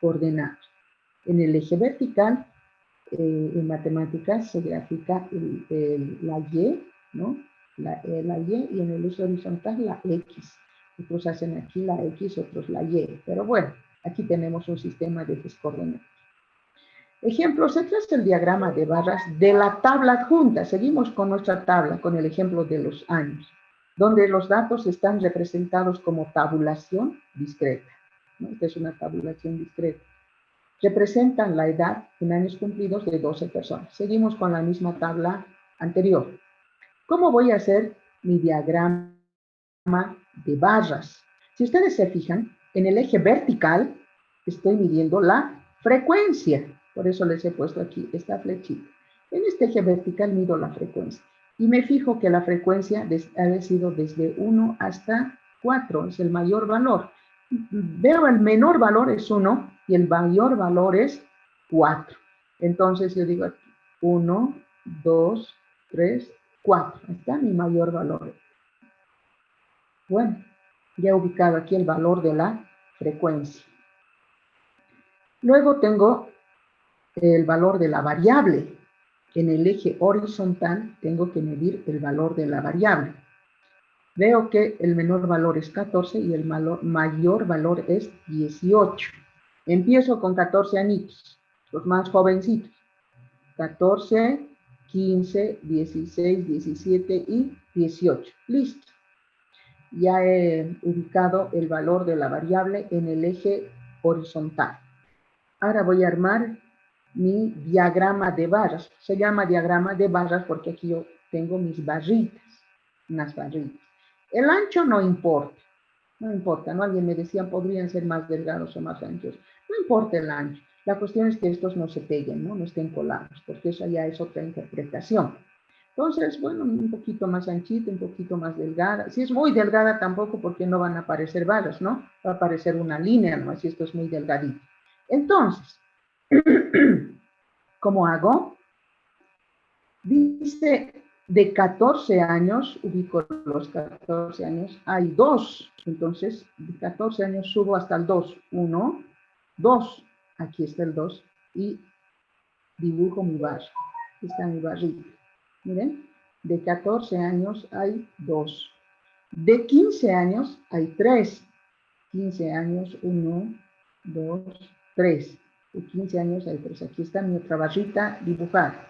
coordenados. En el eje vertical, en matemáticas, se grafica la Y, ¿no? La Y, y en el eje horizontal la X. Otros hacen aquí la X, otros la Y. Pero bueno, aquí tenemos un sistema de ejes coordenados. Ejemplo, se traza el diagrama de barras de la tabla adjunta. Seguimos con nuestra tabla, con el ejemplo de los años, donde los datos están representados como tabulación discreta, ¿no? Esta es una tabulación discreta. Representan la edad en años cumplidos de 12 personas. Seguimos con la misma tabla anterior. ¿Cómo voy a hacer mi diagrama de barras? Si ustedes se fijan, en el eje vertical estoy midiendo la frecuencia. Por eso les he puesto aquí esta flechita. En este eje vertical mido la frecuencia. Y me fijo que la frecuencia ha sido desde 1 hasta 4. Es el mayor valor. Veo el menor valor es 1 y el mayor valor es 4. Entonces yo digo aquí, 1, 2, 3, 4. Ahí está mi mayor valor. Bueno, ya he ubicado aquí el valor de la frecuencia. Luego tengo el valor de la variable. En el eje horizontal tengo que medir el valor de la variable. Veo que el menor valor es 14 y el mayor valor es 18. Empiezo con 14 añitos, los más jovencitos. 14, 15, 16, 17 y 18. Listo. Ya he ubicado el valor de la variable en el eje horizontal. Ahora voy a armar mi diagrama de barras. Se llama diagrama de barras porque aquí yo tengo mis barritas, unas barritas. El ancho no importa, no importa, ¿no? Alguien me decía, podrían ser más delgados o más anchos. No importa el ancho. La cuestión es que estos no se peguen, ¿no? No estén colados, porque eso ya es otra interpretación. Entonces, bueno, un poquito más anchita, un poquito más delgada. Si es muy delgada tampoco, porque no van a aparecer barras, ¿no? Va a aparecer una línea, ¿no? Si esto es muy delgadito. Entonces, ¿cómo hago? Dice, de 14 años, ubico los 14 años, hay 2. Entonces, de 14 años subo hasta el 2. 1, 2. Aquí está el 2. Y dibujo mi barra. Aquí está mi barrita. Miren, de 14 años hay 2. De 15 años hay 3. 15 años, 1, 2, 3. De 15 años hay 3. Aquí está mi otra barrita dibujada.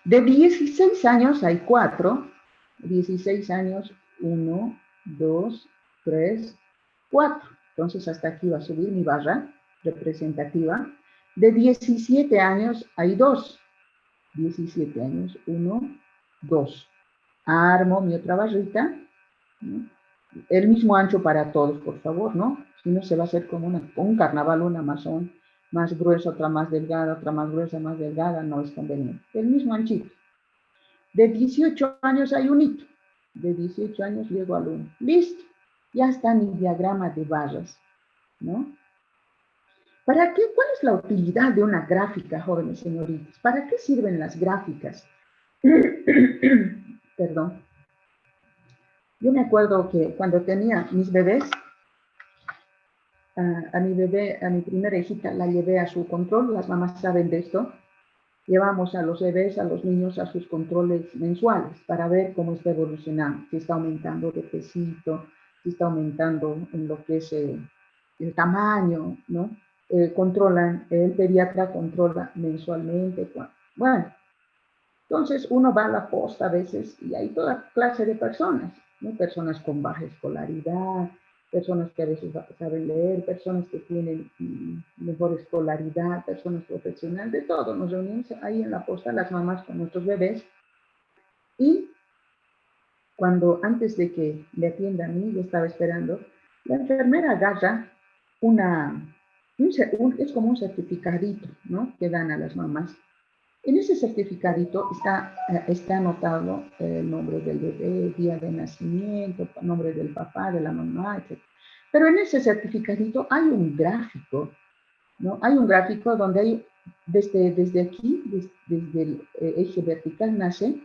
De 16 años hay 4. 16 años, 1, 2, 3, 4. Entonces hasta aquí va a subir mi barra representativa. De 17 años hay 2. 17 años, 1, 2. Armo mi otra barrita, ¿no? El mismo ancho para todos, por favor, ¿no? Si no se va a hacer como un carnaval, una más gruesa, otra más delgada, otra más gruesa, más delgada, no es conveniente. El mismo anchito. De 18 años hay un hito. De 18 años llego al 1. Listo. Ya está mi diagrama de barras, ¿no? ¿Para qué? ¿Cuál es la utilidad de una gráfica, jóvenes señoritas? ¿Para qué sirven las gráficas? Perdón. Yo me acuerdo que cuando tenía mis bebés, a mi primera hijita la llevé a su control, las mamás saben de esto. Llevamos a los bebés, a los niños a sus controles mensuales para ver cómo está evolucionando, si está aumentando de pesito, si está aumentando en lo que es el tamaño, ¿no? El pediatra controla mensualmente. Bueno, entonces uno va a la posta a veces y hay toda clase de personas, ¿no? Personas con baja escolaridad, personas que a veces saben leer, personas que tienen mejor escolaridad, personas profesionales, de todo. Nos reunimos ahí en la posta, las mamás con nuestros bebés, y cuando antes de que le atienda a mí, yo estaba esperando, la enfermera agarra es como un certificadito, ¿no? Que dan a las mamás. En ese certificadito está anotado el nombre del bebé, día de nacimiento, nombre del papá, de la mamá, etc. Pero en ese certificadito hay un gráfico, ¿no? Hay un gráfico donde hay, desde aquí, desde el eje vertical, nace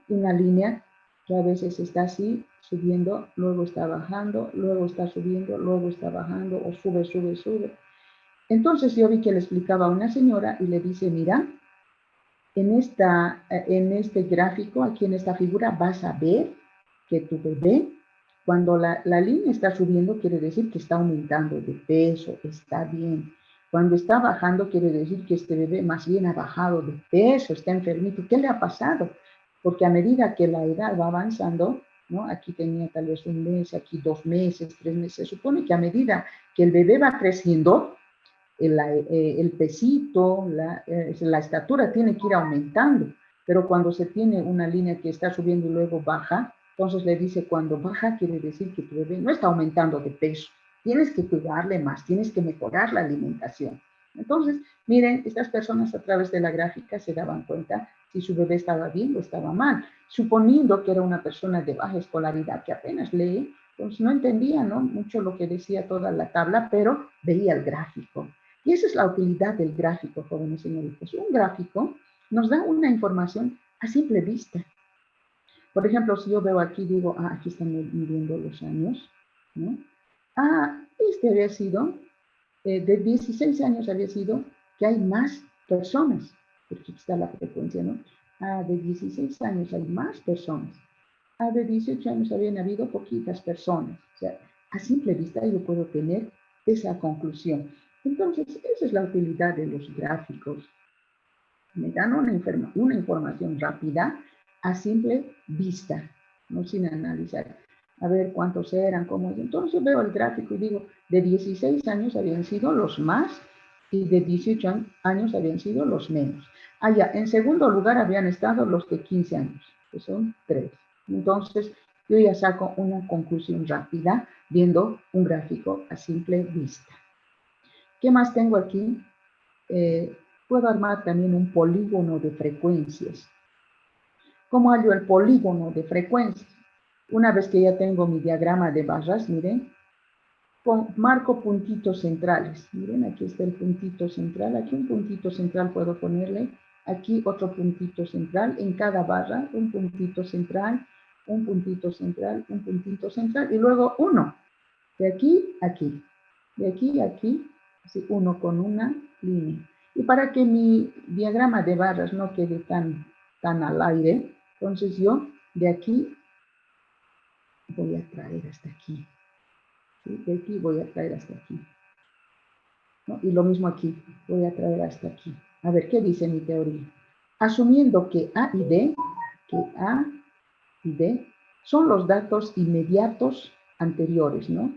una línea que a veces está así, subiendo, luego está bajando, luego está subiendo, luego está bajando, o sube, sube, sube. Entonces yo vi que le explicaba a una señora y le dice, mira, en este gráfico, aquí en esta figura, vas a ver que tu bebé, cuando la línea está subiendo, quiere decir que está aumentando de peso, está bien. Cuando está bajando, quiere decir que este bebé más bien ha bajado de peso, está enfermito. ¿Qué le ha pasado? Porque a medida que la edad va avanzando, ¿no? Aquí tenía tal vez un mes, aquí 2 meses, 3 meses. Se supone que a medida que el bebé va creciendo, el pesito, la estatura tiene que ir aumentando, pero cuando se tiene una línea que está subiendo y luego baja, entonces le dice, cuando baja quiere decir que tu bebé no está aumentando de peso, tienes que cuidarle más, tienes que mejorar la alimentación. Entonces, miren, estas personas a través de la gráfica se daban cuenta si su bebé estaba bien o estaba mal, suponiendo que era una persona de baja escolaridad que apenas lee, pues no entendía, ¿no? Mucho lo que decía toda la tabla, pero veía el gráfico. Y esa es la utilidad del gráfico, jóvenes señoritas. Un gráfico nos da una información a simple vista. Por ejemplo, si yo veo aquí, digo, aquí están midiendo los años, ¿no? Este había sido, de 16 años había sido que hay más personas, porque aquí está la frecuencia, ¿no? De 16 años hay más personas. De 18 años habían habido poquitas personas. O sea, a simple vista yo puedo tener esa conclusión. Entonces, esa es la utilidad de los gráficos. Me dan una información rápida a simple vista, no sin analizar. A ver cuántos eran, cómo es. Entonces veo el gráfico y digo, de 16 años habían sido los más y de 18 años habían sido los menos. Ya, en segundo lugar habían estado los de 15 años, que son 3. Entonces, yo ya saco una conclusión rápida viendo un gráfico a simple vista. ¿Qué más tengo aquí? Puedo armar también un polígono de frecuencias. ¿Cómo hallo el polígono de frecuencias? Una vez que ya tengo mi diagrama de barras, miren, marco puntitos centrales. Miren, aquí está el puntito central. Aquí un puntito central puedo ponerle. Aquí otro puntito central. En cada barra, un puntito central, un puntito central, un puntito central. Y luego uno. De aquí a aquí. De aquí a aquí. Así, uno con una línea. Y para que mi diagrama de barras no quede tan al aire, entonces yo de aquí voy a traer hasta aquí. ¿Sí? De aquí voy a traer hasta aquí. ¿No? Y lo mismo aquí, voy a traer hasta aquí. A ver, ¿qué dice mi teoría? Asumiendo que A y D son los datos inmediatos anteriores, ¿no?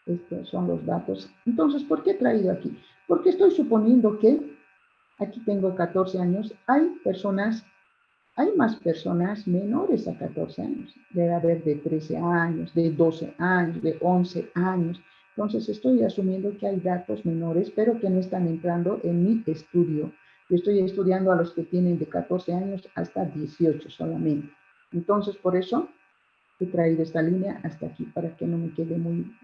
Estos son los datos. Entonces, ¿por qué he traído aquí? Porque estoy suponiendo que aquí tengo 14 años, hay más personas menores a 14 años. Debe haber de 13 años, de 12 años, de 11 años. Entonces estoy asumiendo que hay datos menores, pero que no están entrando en mi estudio. Yo estoy estudiando a los que tienen de 14 años hasta 18 solamente. Entonces, por eso he traído esta línea hasta aquí, para que no me quede muy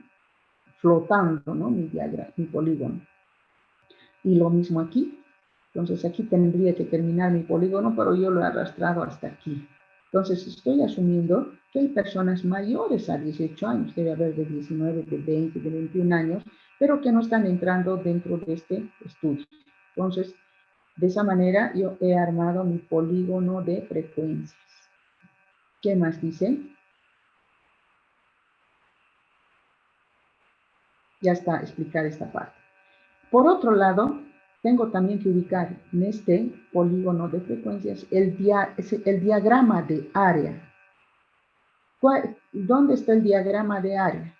flotando, ¿no? Mi diagrama, mi polígono. Y lo mismo aquí. Entonces aquí tendría que terminar mi polígono, pero yo lo he arrastrado hasta aquí. Entonces estoy asumiendo que hay personas mayores a 18 años, debe haber de 19, de 20, de 21 años, pero que no están entrando dentro de este estudio. Entonces, de esa manera yo he armado mi polígono de frecuencias. ¿Qué más dice? Ya está explicada esta parte. Por otro lado, tengo también que ubicar en este polígono de frecuencias el diagrama de área. ¿Dónde está el diagrama de área?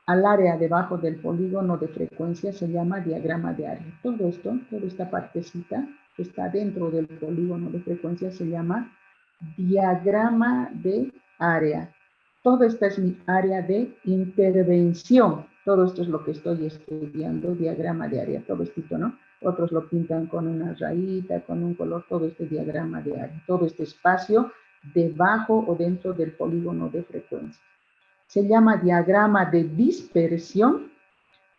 Al área debajo del polígono de frecuencias se llama diagrama de área. Todo esto, toda esta partecita que está dentro del polígono de frecuencias se llama diagrama de área. Toda esta es mi área de intervención. Todo esto es lo que estoy estudiando, diagrama de área, todo esto, ¿no? Otros lo pintan con una rayita, con un color, todo este diagrama de área, todo este espacio debajo o dentro del polígono de frecuencia. Se llama diagrama de dispersión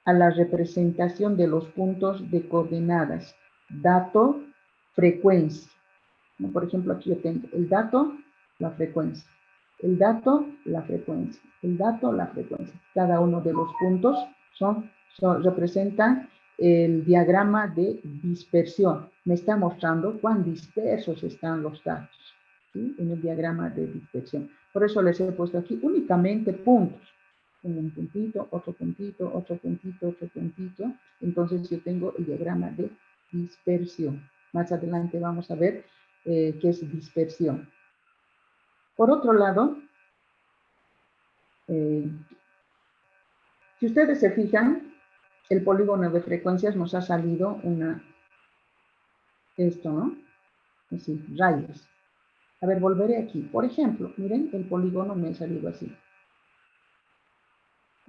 a la representación de los puntos de coordenadas, dato, frecuencia. Por ejemplo, aquí yo tengo el dato, la frecuencia. El dato, la frecuencia. El dato, la frecuencia. Cada uno de los puntos representan el diagrama de dispersión. Me está mostrando cuán dispersos están los datos, ¿sí? En el diagrama de dispersión. Por eso les he puesto aquí únicamente puntos. Tengo un puntito, otro puntito, otro puntito, otro puntito. Entonces yo tengo el diagrama de dispersión. Más adelante vamos a ver qué es dispersión. Por otro lado, si ustedes se fijan, el polígono de frecuencias nos ha salido esto, ¿no? Así, rayas. A ver, volveré aquí. Por ejemplo, miren, el polígono me ha salido así.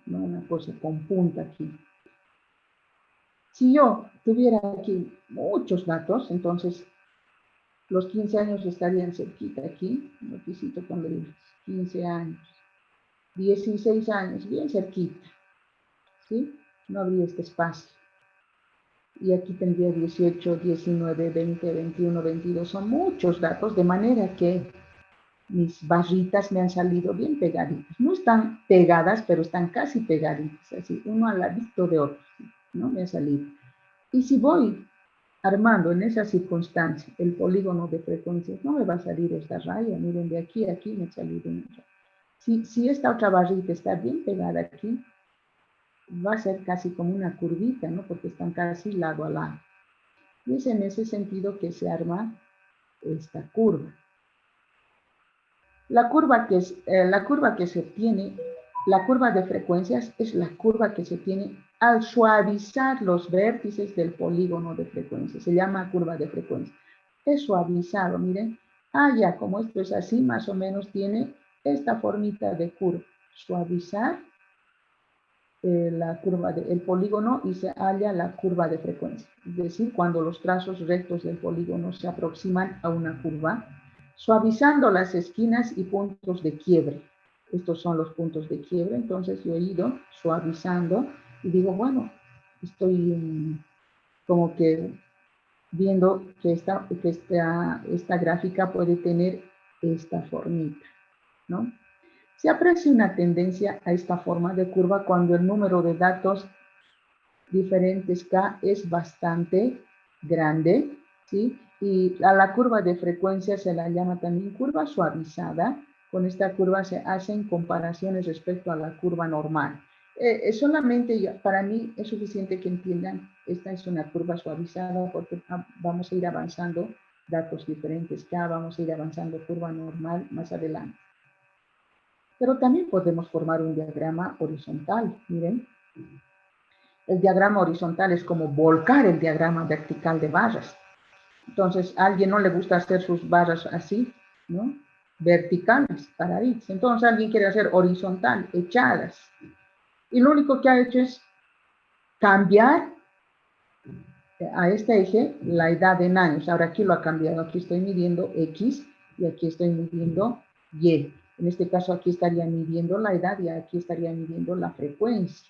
¿No? Una cosa con punta aquí. Si yo tuviera aquí muchos datos, entonces los 15 años estarían cerquita aquí. Necesito poner 15 años. 16 años, bien cerquita. ¿Sí? No habría este espacio. y aquí tendría 18, 19, 20, 21, 22, son muchos datos, de manera que mis barritas me han salido bien pegaditas. No están pegadas, pero están casi pegaditas, así, uno al ladito de otro, ¿no? Me ha salido. Y si voy armando en esa circunstancia el polígono de frecuencias, no me va a salir esta raya, miren, de aquí a aquí me ha salido una raya. Si esta otra barrita está bien pegada aquí, va a ser casi como una curvita, ¿no? Porque están casi lado a lado. Y es en ese sentido que se arma esta curva. La curva que se obtiene, la curva de frecuencias es la curva que se obtiene al suavizar los vértices del polígono de frecuencias. Se llama curva de frecuencia. Es suavizado, miren. Ya, como esto es así, más o menos tiene esta formita de curva. Suavizar el polígono y se halla la curva de frecuencia. Es decir, cuando los trazos rectos del polígono se aproximan a una curva, suavizando las esquinas y puntos de quiebre. Estos son los puntos de quiebre, entonces yo he ido suavizando y digo, bueno, estoy como que viendo que esta gráfica puede tener esta formita, ¿no? Se aprecia una tendencia a esta forma de curva cuando el número de datos diferentes K es bastante grande, ¿sí? Y a la curva de frecuencia se la llama también curva suavizada. Con esta curva se hacen comparaciones respecto a la curva normal. Solamente para mí es suficiente que entiendan, esta es una curva suavizada porque vamos a ir avanzando datos diferentes K, vamos a ir avanzando curva normal más adelante. Pero también podemos formar un diagrama horizontal, miren. El diagrama horizontal es como volcar el diagrama vertical de barras. Entonces, a alguien no le gusta hacer sus barras así, ¿no? Verticales, paraditas. Entonces, alguien quiere hacer horizontal, echadas. Y lo único que ha hecho es cambiar a este eje la edad en años. Ahora aquí lo ha cambiado. Aquí estoy midiendo X y aquí estoy midiendo Y. En este caso, aquí estaría midiendo la edad y aquí estaría midiendo la frecuencia.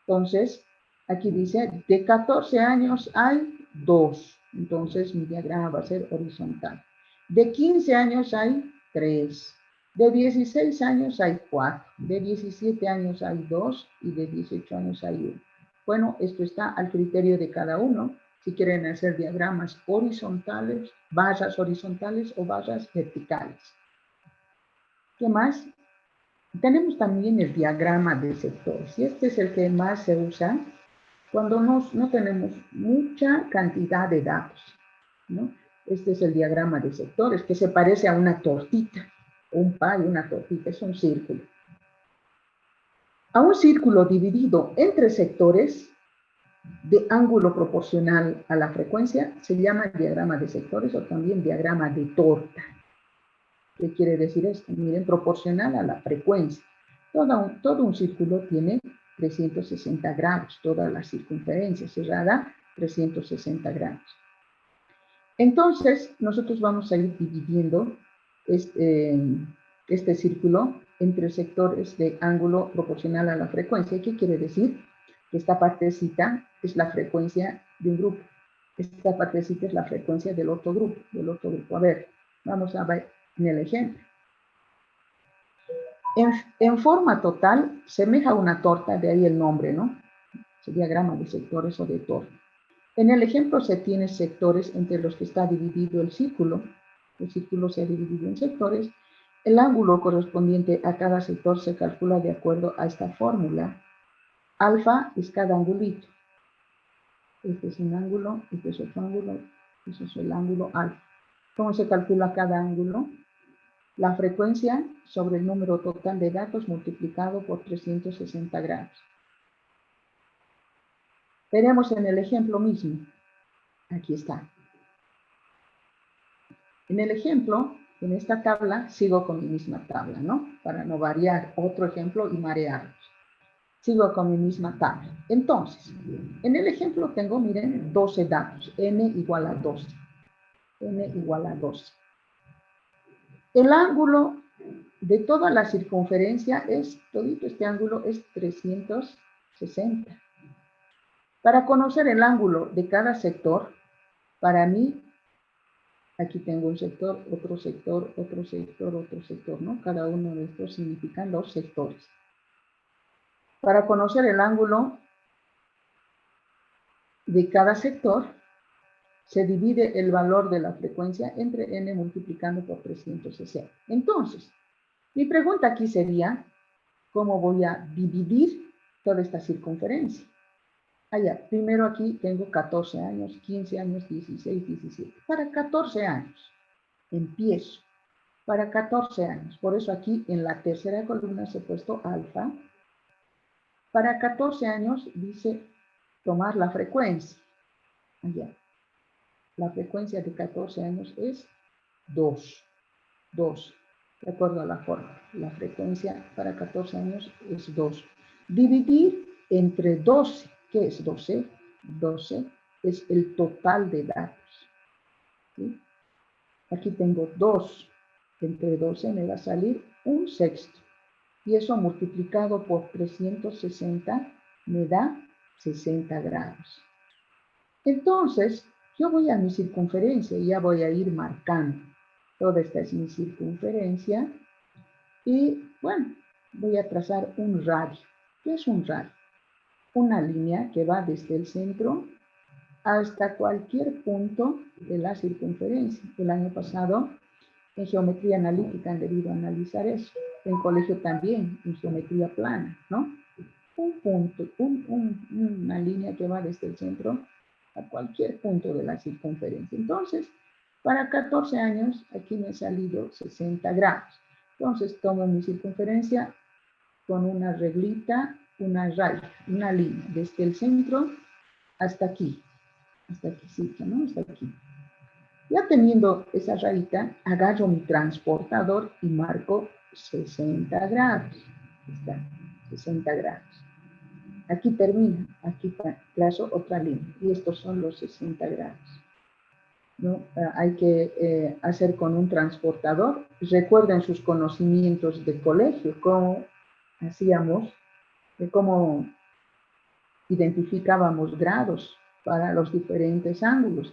Entonces, aquí dice, de 14 años hay 2. Entonces, mi diagrama va a ser horizontal. De 15 años hay 3. De 16 años hay 4. De 17 años hay 2. Y de 18 años hay 1. Bueno, esto está al criterio de cada uno. Si quieren hacer diagramas horizontales, barras horizontales o barras verticales. ¿Qué más? Tenemos también el diagrama de sectores, y este es el que más se usa cuando no tenemos mucha cantidad de datos, ¿no? Este es el diagrama de sectores, que se parece a una tortita, un pie, una tortita, es un círculo. A un círculo dividido entre sectores de ángulo proporcional a la frecuencia se llama diagrama de sectores o también diagrama de torta. ¿Qué quiere decir esto? Miren, proporcional a la frecuencia. Todo un círculo tiene 360 grados, toda la circunferencia cerrada, 360 grados. Entonces, nosotros vamos a ir dividiendo este círculo entre sectores de ángulo proporcional a la frecuencia. ¿Qué quiere decir? Que esta partecita es la frecuencia de un grupo. Esta partecita es la frecuencia del otro grupo. A ver, vamos a ver en el ejemplo. En forma total, semeja una torta, de ahí el nombre, ¿no? Es diagrama de sectores o de torta. En el ejemplo se tiene sectores entre los que está dividido el círculo. El círculo se ha dividido en sectores. El ángulo correspondiente a cada sector se calcula de acuerdo a esta fórmula. Alfa es cada angulito. Este es un ángulo, este es otro ángulo, este es el ángulo alfa. ¿Cómo se calcula cada ángulo? La frecuencia sobre el número total de datos multiplicado por 360 grados. Veremos en el ejemplo mismo. Aquí está. En el ejemplo, en esta tabla, sigo con mi misma tabla, ¿no? Para no variar otro ejemplo y marearlos. Sigo con mi misma tabla. Entonces, en el ejemplo tengo, miren, 12 datos. N igual a 12. N igual a 12. El ángulo de toda la circunferencia todito este ángulo es 360. Para conocer el ángulo de cada sector, para mí, aquí tengo un sector, otro sector, otro sector, otro sector, ¿no? Cada uno de estos significan los sectores. Para conocer el ángulo de cada sector, se divide el valor de la frecuencia entre n multiplicando por 360. Entonces, mi pregunta aquí sería, ¿cómo voy a dividir toda esta circunferencia? Allá, primero aquí tengo 14 años, 15 años, 16, 17. Para 14 años, empiezo. Para 14 años. Por eso aquí en la tercera columna se ha puesto alfa. Para 14 años dice tomar la frecuencia. Allá. La frecuencia de 14 años es 2. 2. De acuerdo a la forma. La frecuencia para 14 años es 2. Dividir entre 12. ¿Qué es 12? 12 es el total de datos. ¿Sí? Aquí tengo 2. Entre 12 me va a salir un sexto. Y eso multiplicado por 360 me da 60 grados. Entonces, yo voy a mi circunferencia y ya voy a ir marcando. Toda esta es mi circunferencia. Y bueno, voy a trazar un radio. ¿Qué es un radio? Una línea que va desde el centro hasta cualquier punto de la circunferencia. El año pasado, en geometría analítica han debido analizar eso. En colegio también, en geometría plana, ¿no? Un punto, una línea que va desde el centro a cualquier punto de la circunferencia. Entonces, para 14 años, aquí me ha salido 60 grados. Entonces, tomo mi circunferencia con una reglita, una raya, una línea, desde el centro hasta aquí ¿no? Hasta aquí. Ya teniendo esa rayita, agarro mi transportador y marco 60 grados. Está, 60 grados. Aquí termina, aquí trazo otra línea. Y estos son los 60 grados. ¿No? Hay que hacer con un transportador. Recuerden sus conocimientos de colegio, cómo hacíamos, cómo identificábamos grados para los diferentes ángulos.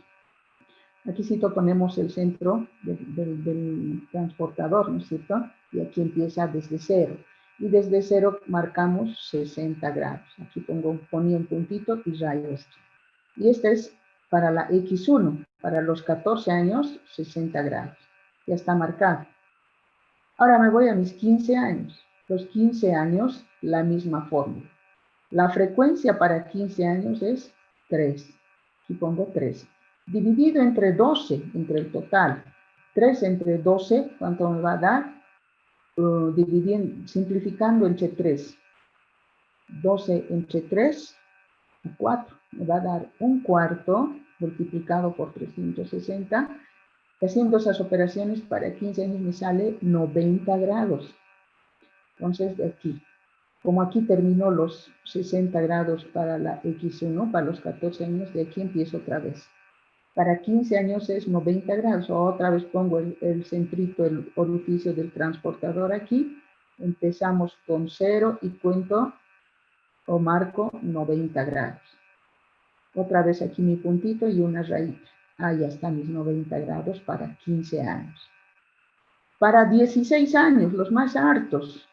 Aquí sí ponemos el centro del transportador, ¿no es cierto? Y aquí empieza desde 0. Y desde 0 marcamos 60 grados. Aquí ponía un puntito y rayo esto. Y este es para la X1, para los 14 años, 60 grados. Ya está marcado. Ahora me voy a mis 15 años. Los 15 años, la misma fórmula. La frecuencia para 15 años es 3. Aquí pongo 3. Dividido entre 12, entre el total. 3 entre 12, ¿cuánto me va a dar? Simplificando entre 3. 12 entre 3, 4. Me va a dar un cuarto multiplicado por 360. Haciendo esas operaciones para 15 años me sale 90 grados. Entonces, de aquí. Como aquí terminó los 60 grados para la X1, para los 14 años, de aquí empiezo otra vez. Para 15 años es 90 grados. Otra vez pongo el centrito, el orificio del transportador aquí. Empezamos con 0 y cuento o marco 90 grados. Otra vez aquí mi puntito y una rayita. Ya están mis 90 grados para 15 años. Para 16 años, los más hartos,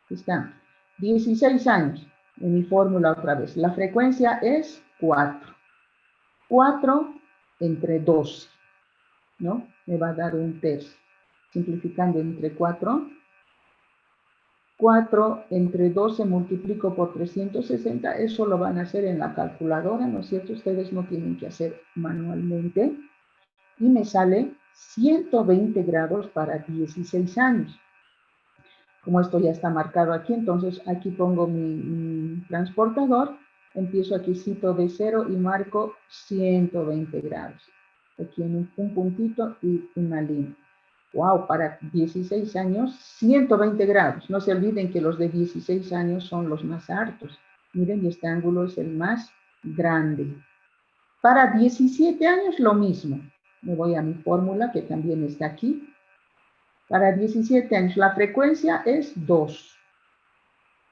están 16 años. En mi fórmula otra vez. La frecuencia es 4. 4 entre 12, ¿no? Me va a dar un tercio. Simplificando entre 4. 4 entre 12 multiplico por 360. Eso lo van a hacer en la calculadora, ¿no es cierto? Ustedes no tienen que hacer manualmente. Y me sale 120 grados para 16 años. Como esto ya está marcado aquí, entonces aquí pongo mi transportador, empiezo aquí, cito de 0 y marco 120 grados. Aquí en un puntito y una línea. ¡Wow! Para 16 años, 120 grados. No se olviden que los de 16 años son los más hartos. Miren, y este ángulo es el más grande. Para 17 años, lo mismo. Me voy a mi fórmula, que también está aquí. Para 17 años, la frecuencia es 2.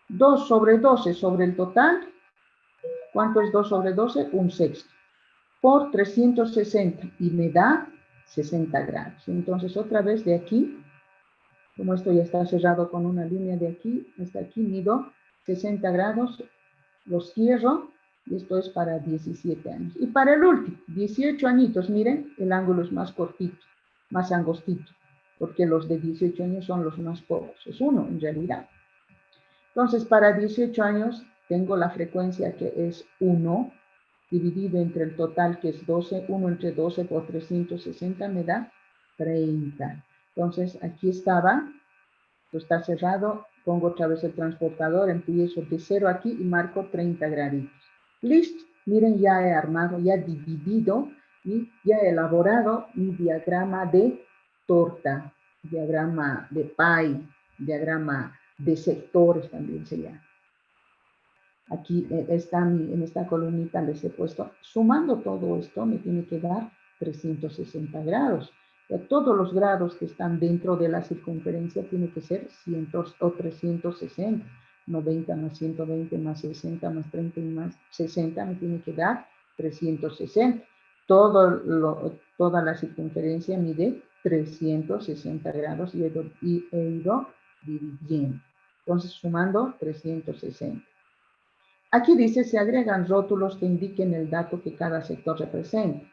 2 sobre 12 sobre el total, ¿Cuánto es 2 sobre 12? Un sexto. Por 360 y me da 60 grados. Entonces, otra vez de aquí, como esto ya está cerrado con una línea de aquí hasta aquí, mido 60 grados, los cierro, y esto es para 17 años. Y para el último, 18 añitos, miren, el ángulo es más cortito, más angostito, porque los de 18 años son los más pocos, es uno en realidad. Entonces, para 18 años tengo la frecuencia que es 1, dividido entre el total que es 12, 1 entre 12 por 360 me da 30. Entonces, aquí estaba, esto está cerrado, pongo otra vez el transportador, empiezo de 0 aquí y marco 30 graditos. Listo, miren, ya he armado, ya he dividido y ya he elaborado mi diagrama de torta, diagrama de pie, diagrama de sectores también se llama. Aquí en esta columnita les he puesto, sumando todo esto me tiene que dar 360 grados. Todos los grados que están dentro de la circunferencia tiene que ser 100 o 360. 90 más 120 más 60 más 30 y más 60 me tiene que dar 360. Toda la circunferencia mide 360 grados y he ido dividiendo. Entonces, sumando 360. Aquí dice, se agregan rótulos que indiquen el dato que cada sector representa.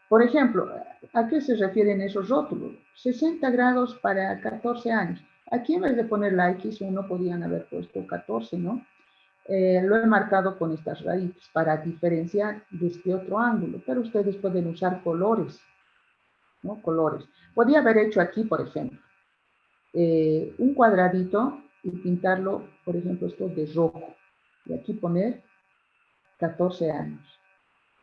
Por ejemplo, ¿a qué se refieren esos rótulos? 60 grados para 14 años. Aquí en vez de poner la X1 podían haber puesto 14, ¿no? Lo he marcado con estas raíces para diferenciar de este otro ángulo, pero ustedes pueden usar colores, ¿no? Colores. Podía haber hecho aquí, por ejemplo, un cuadradito y pintarlo, por ejemplo, esto de rojo. Y aquí poner 14 años,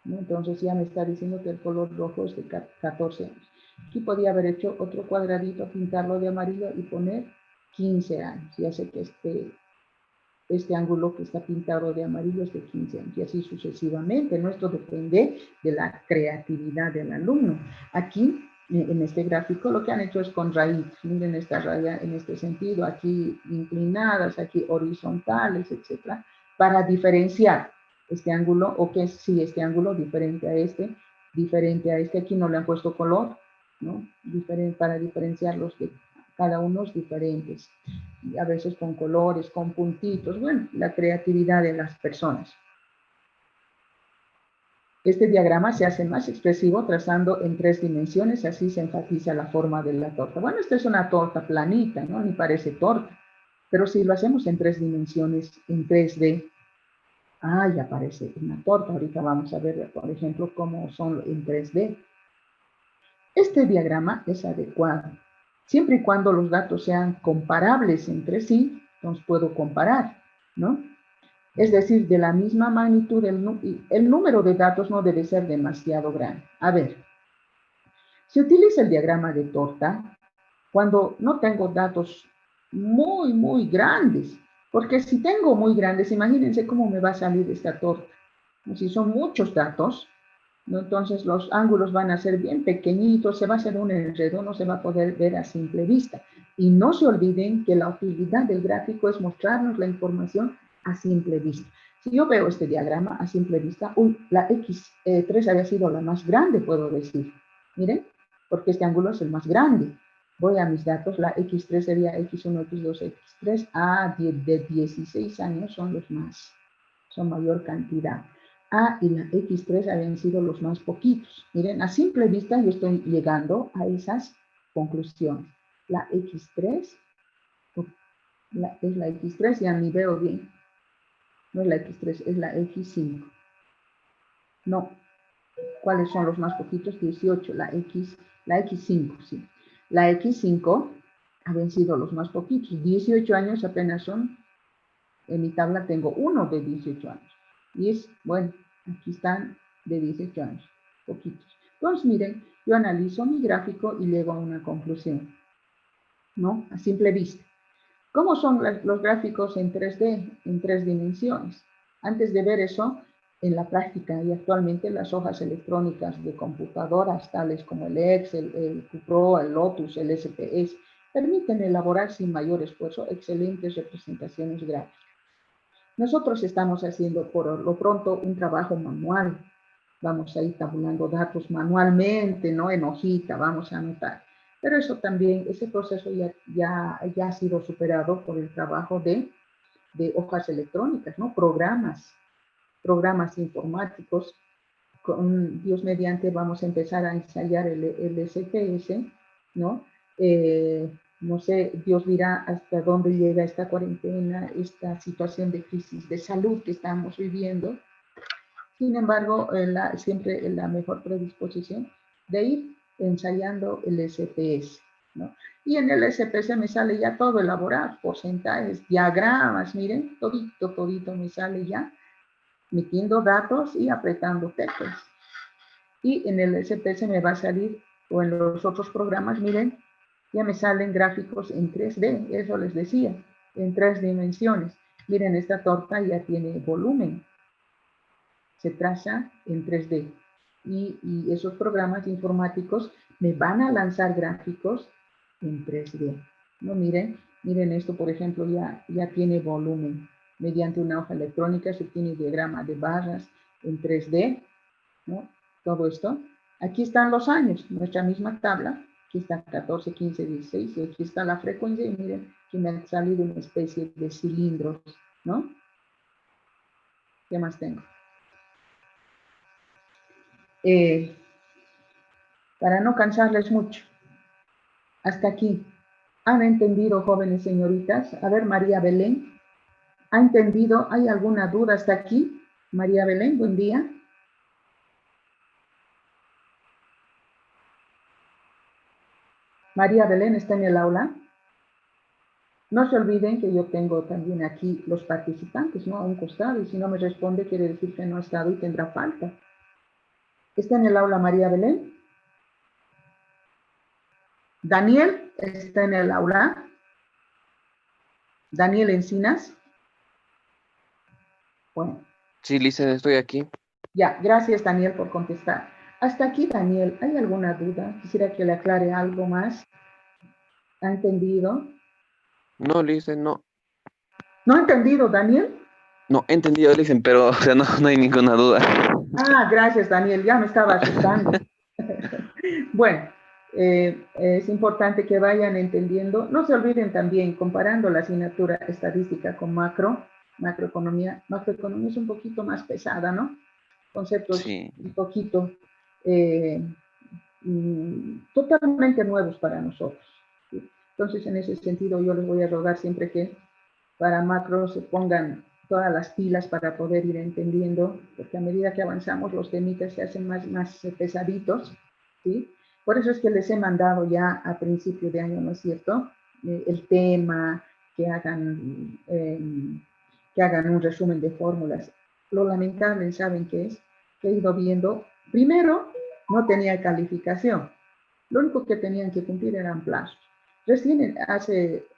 ¿no? Entonces ya me está diciendo que el color rojo es de 14 años. Aquí podía haber hecho otro cuadradito, pintarlo de amarillo y poner 15 años. Ya sé que este ángulo que está pintado de amarillo es de 15 años y así sucesivamente, ¿no? Esto depende de la creatividad del alumno. Aquí, en este gráfico, lo que han hecho es con raíces. Miren esta raya en este sentido, aquí inclinadas, aquí horizontales, etcétera, para diferenciar este ángulo, o que sí, este ángulo diferente a este, aquí no le han puesto color, ¿no? Para diferenciarlos de cada uno es diferentes, y a veces con colores, con puntitos, bueno, la creatividad de las personas. Este diagrama se hace más expresivo trazando en 3 dimensiones, así se enfatiza la forma de la torta. Bueno, esta es una torta planita, ¿no? Ni parece torta, pero si lo hacemos en 3 dimensiones, en 3D, ya parece una torta. Ahorita vamos a ver, por ejemplo, cómo son en 3D. Este diagrama es adecuado, siempre y cuando los datos sean comparables entre sí, entonces puedo comparar, ¿no? Es decir, de la misma magnitud, el número de datos no debe ser demasiado grande. A ver, se utiliza el diagrama de torta cuando no tengo datos muy, muy grandes, porque si tengo muy grandes, imagínense cómo me va a salir esta torta. Si son muchos datos, ¿no? Entonces los ángulos van a ser bien pequeñitos, se va a hacer un enredo, no se va a poder ver a simple vista. Y no se olviden que la utilidad del gráfico es mostrarnos la información a simple vista. Si yo veo este diagrama a simple vista, la X3 había sido la más grande, puedo decir. Miren, porque este ángulo es el más grande. Voy a mis datos, la X3 sería X1, X2, X3. De 16 años son los más, son mayor cantidad. A y la X3 habían sido los más poquitos. Miren, a simple vista yo estoy llegando a esas conclusiones. La X3, es la X3, ya ni veo bien. No es la X3, es la X5. No, ¿cuáles son los más poquitos? 18, la X5, sí. La X5 habían sido los más poquitos. 18 años apenas son. En mi tabla tengo uno de 18 años. Y es, bueno, aquí están de 18 años, poquitos. Entonces, miren, yo analizo mi gráfico y llego a una conclusión, ¿no? A simple vista. ¿Cómo son los gráficos en 3D, en 3 dimensiones? Antes de ver eso, en la práctica y actualmente las hojas electrónicas de computadoras, tales como el Excel, el QPro, el Lotus, el SPS, permiten elaborar sin mayor esfuerzo excelentes representaciones gráficas. Nosotros estamos haciendo por lo pronto un trabajo manual. Vamos a ir tabulando datos manualmente, ¿no? En hojita, vamos a anotar. Pero eso también, ese proceso ya ha sido superado por el trabajo de hojas electrónicas, ¿no? Programas informáticos. Con Dios mediante vamos a empezar a ensayar el SPS, ¿no? No sé, Dios dirá hasta dónde llega esta cuarentena, esta situación de crisis de salud que estamos viviendo. Sin embargo, siempre la mejor predisposición de ir ensayando el SPS, ¿no? Y en el SPS me sale ya todo elaborado, porcentajes, diagramas, miren, todito me sale ya, metiendo datos y apretando teclas. Y en el SPS me va a salir, o en los otros programas, miren, ya me salen gráficos en 3D, eso les decía, en 3 dimensiones. Miren, esta torta ya tiene volumen, se traza en 3D. Y esos programas informáticos me van a lanzar gráficos en 3D. ¿No? Miren esto, por ejemplo, ya tiene volumen. Mediante una hoja electrónica se tiene diagrama de barras en 3D, ¿no? Todo esto. Aquí están los años, nuestra misma tabla. Aquí está 14, 15, 16, y aquí está la frecuencia, y miren que me ha salido una especie de cilindros, ¿no? ¿Qué más tengo? Para no cansarles mucho, hasta aquí. ¿Han entendido, jóvenes señoritas? A ver, María Belén, ¿ha entendido? ¿Hay alguna duda hasta aquí? María Belén, buen día. María Belén está en el aula. No se olviden que yo tengo también aquí los participantes, ¿no? A un costado, y si no me responde quiere decir que no ha estado y tendrá falta. ¿Está en el aula María Belén? Daniel está en el aula. Daniel Encinas. Bueno. Sí, Lisa, estoy aquí. Ya, gracias Daniel por contestar. Hasta aquí, Daniel, ¿hay alguna duda? Quisiera que le aclare algo más. ¿Ha entendido? No, Lisa, no. ¿No ha entendido, Daniel? No, he entendido, Lisa, pero, o sea, no hay ninguna duda. Ah, gracias, Daniel, ya me estaba asustando. Bueno, es importante que vayan entendiendo. No se olviden también, comparando la asignatura estadística con macroeconomía. Macroeconomía es un poquito más pesada, ¿no? Conceptos Sí. un poquito totalmente nuevos para nosotros. ¿Sí? Entonces, en ese sentido, yo les voy a rogar siempre que para macro se pongan todas las pilas para poder ir entendiendo, porque a medida que avanzamos los temitas se hacen más pesaditos, ¿sí? Por eso es que les he mandado ya a principio de año, ¿no es cierto? El tema, que hagan un resumen de fórmulas. Lo lamentable, ¿saben qué es? Que he ido viendo, primero, no tenía calificación. Lo único que tenían que cumplir eran plazos. Recién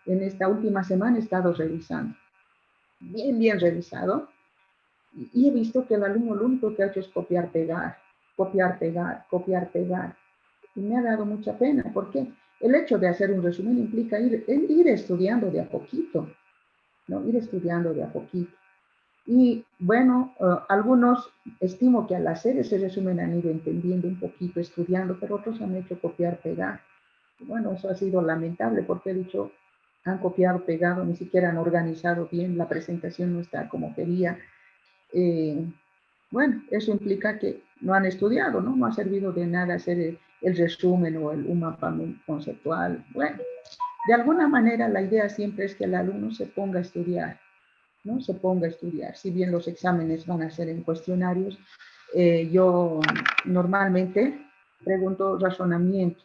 en esta última semana he estado revisando, bien revisado, y he visto que el alumno lo único que ha hecho es copiar, pegar, copiar, pegar, copiar, pegar. Y me ha dado mucha pena, porque el hecho de hacer un resumen implica ir estudiando de a poquito, ¿no? Ir estudiando de a poquito. Y bueno, algunos estimo que al hacer ese resumen han ido entendiendo un poquito, estudiando, pero otros han hecho copiar, pegar. Bueno, eso ha sido lamentable porque he dicho, han copiado, pegado, ni siquiera han organizado bien, la presentación no está como quería. Bueno, eso implica que no han estudiado, ¿no? No ha servido de nada hacer el resumen o un mapa conceptual. Bueno, de alguna manera la idea siempre es que el alumno se ponga a estudiar, ¿no? Se ponga a estudiar. Si bien los exámenes van a ser en cuestionarios, yo normalmente pregunto razonamiento.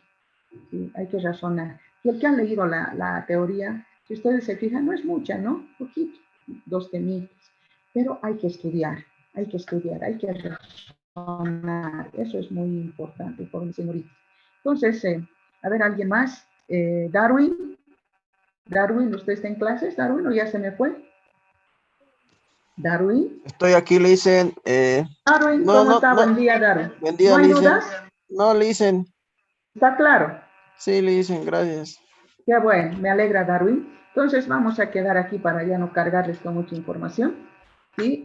¿Sí? Hay que razonar. Y el que han leído la teoría, si ustedes se fijan, no es mucha, ¿no? Poquito, 2 temitas. Pero hay que estudiar, hay que razonar. Eso es muy importante, por mi señorita. Entonces, a ver, ¿alguien más? Darwin, ¿usted está en clases, Darwin, o ya se me fue? Darwin. Estoy aquí, le dicen. Darwin, ¿cómo está? Buen día, Darwin. Buen día, ¿No hay Lisen. dudas? No, Lisen. ¿Está claro? Sí, Lisen, gracias. Qué bueno, me alegra, Darwin. Entonces vamos a quedar aquí para ya no cargarles con mucha información. ¿sí?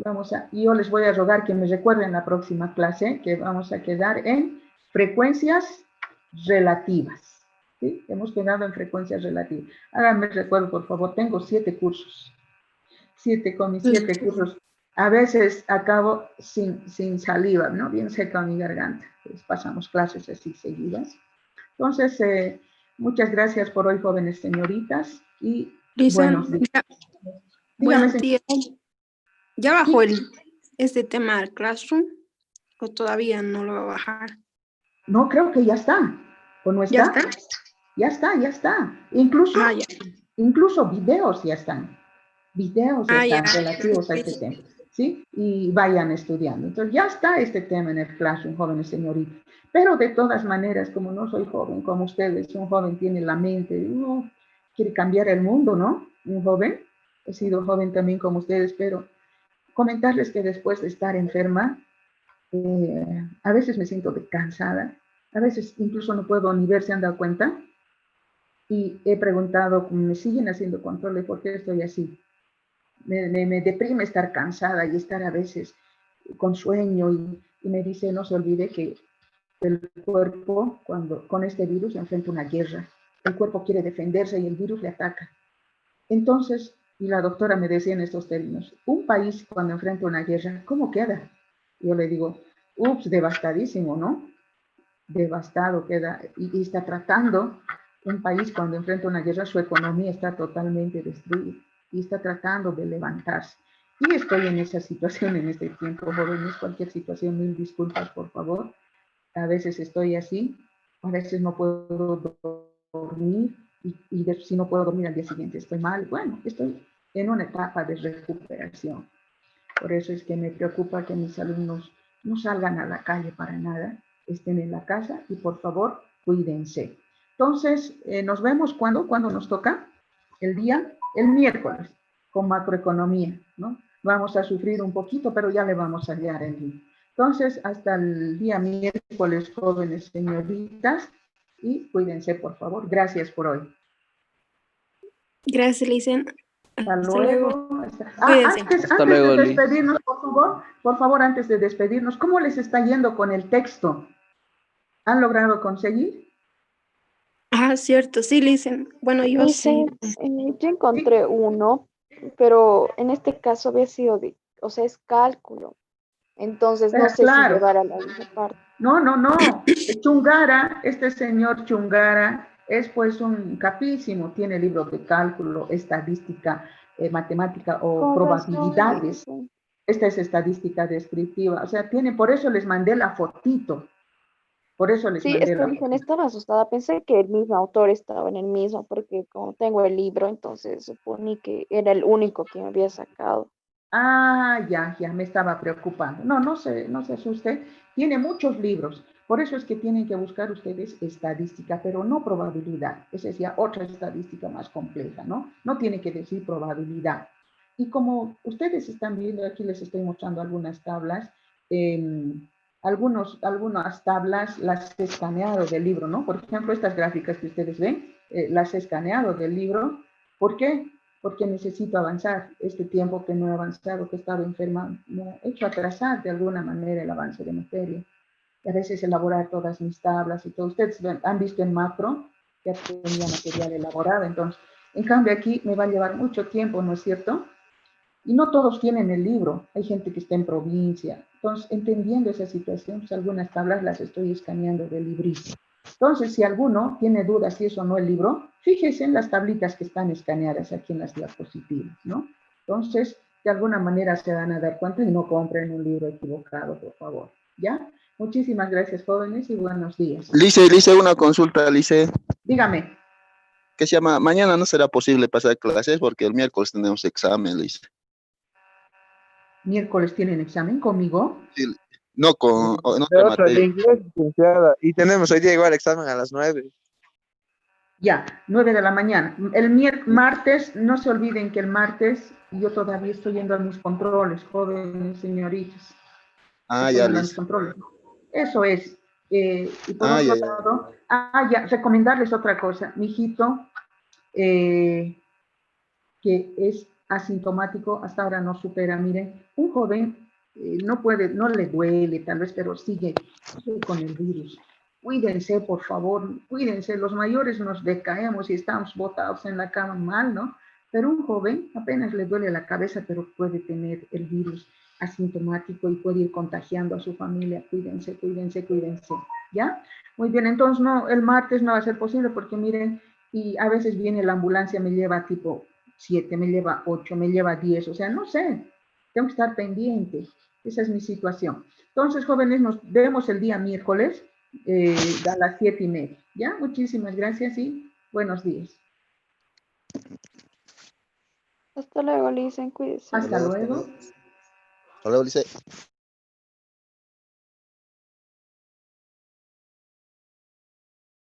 Yo les voy a rogar que me recuerden la próxima clase, que vamos a quedar en frecuencias relativas, ¿sí? Hemos quedado en frecuencias relativas. Háganme recuerdo, por favor, tengo 7 cursos. Con mis 7 cursos. A veces acabo sin saliva, ¿no? Bien seca mi garganta. Pues pasamos clases así seguidas. Entonces, muchas gracias por hoy, jóvenes señoritas, y Lisa, buenos días. Dígame, buenos días. ¿Ya bajó sí. este tema del Classroom o todavía no lo va a bajar? No, creo que ya está. ¿O no está? ¿Ya está? Ya está, ya está. Incluso, Ya. incluso videos ya están. Videos Ya. están relativos a este tema. ¿Sí? Y vayan estudiando. Entonces, ya está este tema en el Classroom, jóvenes señoritas. Pero de todas maneras, como no soy joven como ustedes, un joven tiene la mente, uno quiere cambiar el mundo, ¿no? Un joven. He sido joven también como ustedes, pero comentarles que después de estar enferma, a veces me siento cansada, a veces incluso no puedo ni ver, ¿se han dado cuenta? Y he preguntado, me siguen haciendo control de por qué estoy así. Me deprime estar cansada y estar a veces con sueño y me dice, no se olvide que el cuerpo, cuando con este virus, enfrenta una guerra. El cuerpo quiere defenderse y el virus le ataca. Entonces, y la doctora me decía en estos términos, un país cuando enfrenta una guerra, ¿cómo queda? Yo le digo, ups, devastadísimo, ¿no? Devastado queda y está tratando un país cuando enfrenta una guerra, su economía está totalmente destruida y está tratando de levantarse. Y estoy en esa situación en este tiempo, jóvenes, cualquier situación, mil disculpas, por favor. A veces estoy así, a veces no puedo dormir si no puedo dormir al día siguiente estoy mal. Bueno, estoy en una etapa de recuperación. Por eso es que me preocupa que mis alumnos no salgan a la calle para nada, estén en la casa y por favor cuídense. Entonces, nos vemos cuando nos toca el miércoles, con macroeconomía, ¿no? Vamos a sufrir un poquito, pero ya le vamos a hallar el ritmo. Entonces, hasta el día miércoles, jóvenes señoritas, y cuídense, por favor. Gracias por hoy. Gracias, Lisa. Hasta Hasta luego. luego. Cuídense. Hasta Antes luego, de Liz. despedirnos, por favor, antes de despedirnos, ¿cómo les está yendo con el texto? ¿Han logrado conseguir? Cierto, sí, Lisa. Bueno, yo sí. Dice, yo encontré uno, pero en este caso había sido o sea, es cálculo. Entonces no sé si Claro, llevar a la misma parte. no. Chungara, este señor Chungara, es pues un capísimo, tiene libros de cálculo, estadística, matemática o Con razón, probabilidades. dice. Esta es estadística descriptiva, o sea, por eso les mandé la fotito, por eso les Sí, es mandé que la dije, fotito. estaba asustada. Pensé que el mismo autor estaba en el mismo, porque como tengo el libro, entonces suponí que era el único que me había sacado. Ya, me estaba preocupando. No se asuste. Tiene muchos libros. Por eso es que tienen que buscar ustedes estadística, pero no probabilidad. Esa es ya otra estadística más compleja, ¿no? No tiene que decir probabilidad. Y como ustedes están viendo, aquí les estoy mostrando algunas tablas. Algunas tablas las he escaneado del libro, ¿no? Por ejemplo, estas gráficas que ustedes ven, las he escaneado del libro. ¿Por qué? Porque necesito avanzar. Este tiempo que no he avanzado, que he estado enferma, me he hecho atrasar de alguna manera el avance de materia. Y a veces elaborar todas mis tablas y todo. Ustedes han visto en macro, ya tenía material elaborado, entonces, en cambio aquí me va a llevar mucho tiempo, ¿no es cierto? Y no todos tienen el libro, hay gente que está en provincia. Entonces, entendiendo esa situación, pues algunas tablas las estoy escaneando del librito. Entonces, si alguno tiene dudas si eso no es el libro, fíjese en las tablitas que están escaneadas aquí en las diapositivas, ¿no? Entonces, de alguna manera se van a dar cuenta y no compren un libro equivocado, por favor. ¿Ya? Muchísimas gracias, jóvenes, y buenos días. Lice, una consulta, Lice, Dígame, que se llama, mañana no será posible pasar clases porque el miércoles tenemos examen, Lice. ¿miércoles tienen examen conmigo? Sí, no con, en De otra otra, de materia. inglés, licenciada. Y tenemos hoy día igual examen a las 9. Ya, 9 de la mañana. El martes, no se olviden que el martes yo todavía estoy yendo a mis controles, jóvenes señoritas. Ah, Estoy ya, yendo a mis Lice. controles. Eso es. Y por Ah, otro ya. lado, ya, recomendarles otra cosa. Mi hijito, que es asintomático, hasta ahora no supera. Miren, un joven no puede, no le duele tal vez, pero sigue con el virus. Cuídense, por favor, cuídense. Los mayores nos decaemos y estamos botados en la cama mal, ¿no? Pero un joven apenas le duele la cabeza, pero puede tener el virus asintomático y puede ir contagiando a su familia. Cuídense, cuídense, cuídense. ¿Ya? Muy bien, entonces no, el martes no va a ser posible porque miren, y a veces viene la ambulancia, me lleva tipo 7, me lleva 8, me lleva 10, o sea, no sé, tengo que estar pendiente. Esa es mi situación. Entonces, jóvenes, nos vemos el día miércoles a las 7:30. ¿Ya? Muchísimas gracias y buenos días. Hasta luego, Lisen, cuídese. Hasta luego. Hasta luego, Lice.